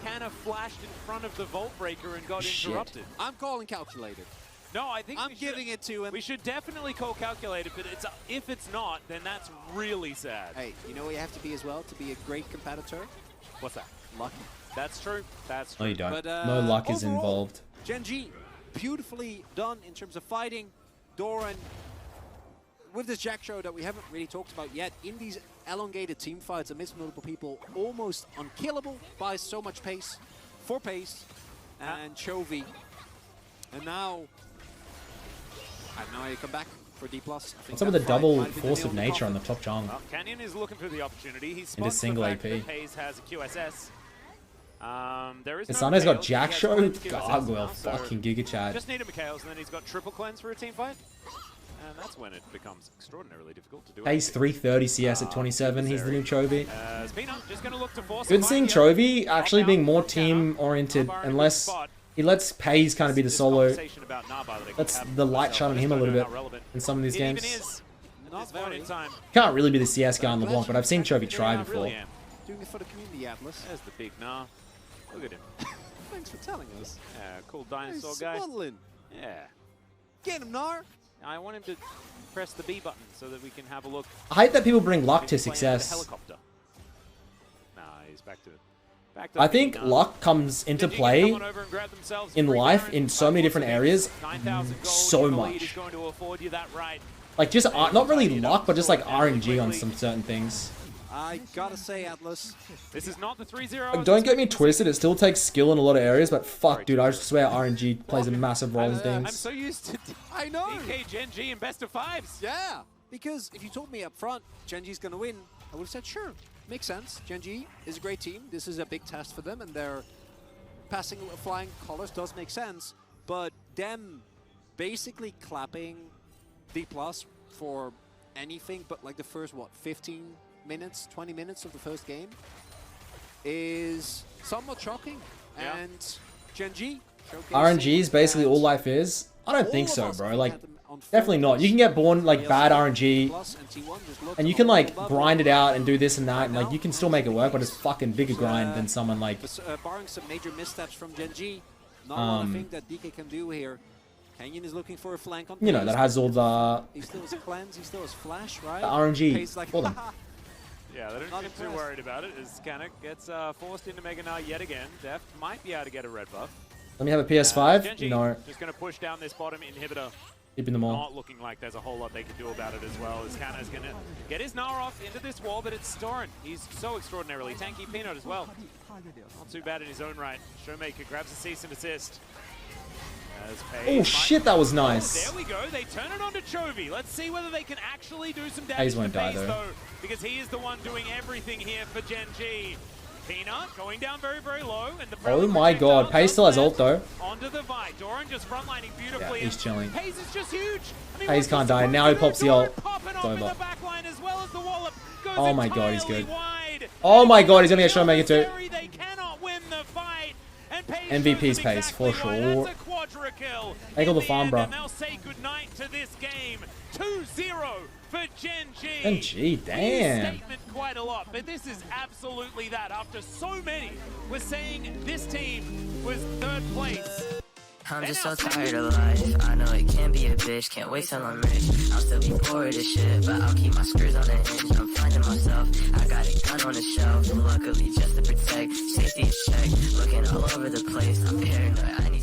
S1: Canna flashed in front of the Vault Breaker and got
S3: Shit.
S1: interrupted.
S2: I'm calling calculated.
S1: No, I think
S2: I'm giving it to him.
S1: We should definitely call calculated, but it's if it's not, then that's really sad.
S2: Hey, you know what you have to be as well to be a great competitor?
S1: What's that?
S2: Lucky.
S1: That's true. That's true.
S3: No, you don't.
S2: But,
S3: No luck is
S2: overall,
S3: involved.
S2: Gen G, beautifully done in terms of fighting. Doran, with this Jack show that we haven't really talked about yet, in these elongated team fights amidst multiple people, almost unkillable by so much pace, for pace, and Chovy. And now you come back for D+.
S3: What's up with the double force of nature on the top jungle?
S1: Well, Canyon is looking for the opportunity. He's
S3: Into
S1: spots
S3: single
S1: the fact
S3: AP.
S1: that Pace has a QSS. There is no
S3: Kassane's got
S1: Mikhails,
S3: Jack
S1: he has
S3: Show,
S1: one QSS
S3: Gargoyle,
S1: now, so
S3: fucking Giga Chad.
S1: just need a Mikhails, and then he's got triple cleanse for a team fight. And that's when it becomes extraordinarily difficult to do
S3: Pace
S1: anything.
S3: 330 CS at 27, he's the new Chovy.
S1: Peanut just going to look to force
S3: Good
S1: a
S3: seeing
S1: fight here.
S3: Chovy actually being more team-oriented, unless he lets Pace kind of be the solo. That's the light shot on him a little bit in some of these games.
S1: Not very in time.
S3: Can't really be the CS guy on LeBlanc, but I've seen Chovy try
S1: Yeah, I
S3: before.
S1: really am.
S2: Doing it for the community, Atlas.
S1: There's the big nah. Look at him.
S2: Thanks for telling us.
S1: Yeah, cool dinosaur guy.
S2: Smuggling.
S1: Yeah.
S2: Get him, Nar.
S1: I want him to press the B button so that we can have a look.
S3: I hate that people bring luck to
S1: Maybe playing with the
S3: success.
S1: helicopter. Nah, he's back to
S3: I think luck comes into play in life in so many different areas so much. Like just not really luck, but just like RNG on some certain things.
S2: I gotta say, Atlas.
S1: This is not the 3-0.
S3: Like, don't get me twisted, it still takes skill in a lot of areas, but fuck, dude, I swear RNG plays a massive role in
S1: I'm
S3: things.
S1: so used to
S2: I know.
S1: DK Gen G and best of fives.
S2: Yeah, because if you told me up front Gen G's gonna win, I would have said sure, makes sense. Gen G is a great team. This is a big test for them, and their passing flying colors does make sense. But them basically clapping D+ for anything but like the first 15 minutes, 20 minutes of the first game is somewhat shocking.
S1: Yeah.
S2: And Gen G
S3: RNG is basically all life is? I don't think so, bro. Like, definitely not. You can get born like bad RNG, and you can like grind it out and do this and that, and like you can still make it work, but it's fucking bigger grind than someone like.
S2: Barring some major missteps from Gen G, not a lot of things that DK can do here. Canyon is looking for a flank on
S3: You know,
S2: Pace.
S3: that has all the
S2: He still has cleanse, he still has flash, right?
S3: RNG
S2: Pace like,
S3: for them.
S1: Yeah, they don't
S2: Not
S1: get too
S2: impressed.
S1: worried about it as Kanak gets forced into Mega Knight yet again. Deft might be able to get a red buff.
S3: Let me have a PS5.
S1: Genji
S3: No,
S1: just going to push down this bottom inhibitor.
S3: keeping them all.
S1: Not looking like there's a whole lot they can do about it as well, as Kana's going to get his Gnar off into this wall, but it's Storin. He's so extraordinarily tanky. Peanut as well. Not too bad in his own right. Showmaker grabs a cease and desist. As Paige
S3: Oh shit, that was
S1: Oh,
S3: nice.
S1: there we go. They turn it on to Chovy. Let's see whether they can actually do some damage
S3: Paige won't
S1: to
S3: die,
S1: Paige,
S3: though.
S1: because he is the one doing everything here for Gen G. Peanut going down very, very low. And the
S3: Oh my god, Paige still has ult though.
S1: Onto the Vi. Doran just frontlining beautifully.
S3: Yeah, he's chilling.
S1: Paige is just huge. I mean,
S3: Paige
S1: what's
S3: can't
S1: the
S3: die.
S1: support
S3: Now he
S1: to
S3: pops
S1: do?
S3: the ult.
S1: Doran popping
S3: It's
S1: off in
S3: over.
S1: the back line as well as the wallop goes
S3: Oh my god, he's
S1: entirely
S3: good.
S1: wide.
S3: Oh my god, he's gonna get Showmaker too.
S1: They cannot win the fight. And Paige
S3: MVP's
S1: shows them
S3: Pace, for
S1: exactly why.
S3: sure.
S1: That's a quadra kill.
S3: Take all
S1: in
S3: the farm,
S1: end,
S3: bro.
S1: And they'll say goodnight to this game. 2-0 for Gen G.
S3: Gen G,
S1: Weird
S3: damn.
S1: statement quite a lot, but this is absolutely that. After so many were saying this team was third place.
S4: I'm just so tired of life. I know it can be a bitch. Can't wait till I'm rich. I'll still be poor as shit, but I'll keep my screws on the hinge. I'm finding myself. I got a gun on the shelf, luckily just to protect. Safety is checked. Looking all over the place. I'm paranoid. I need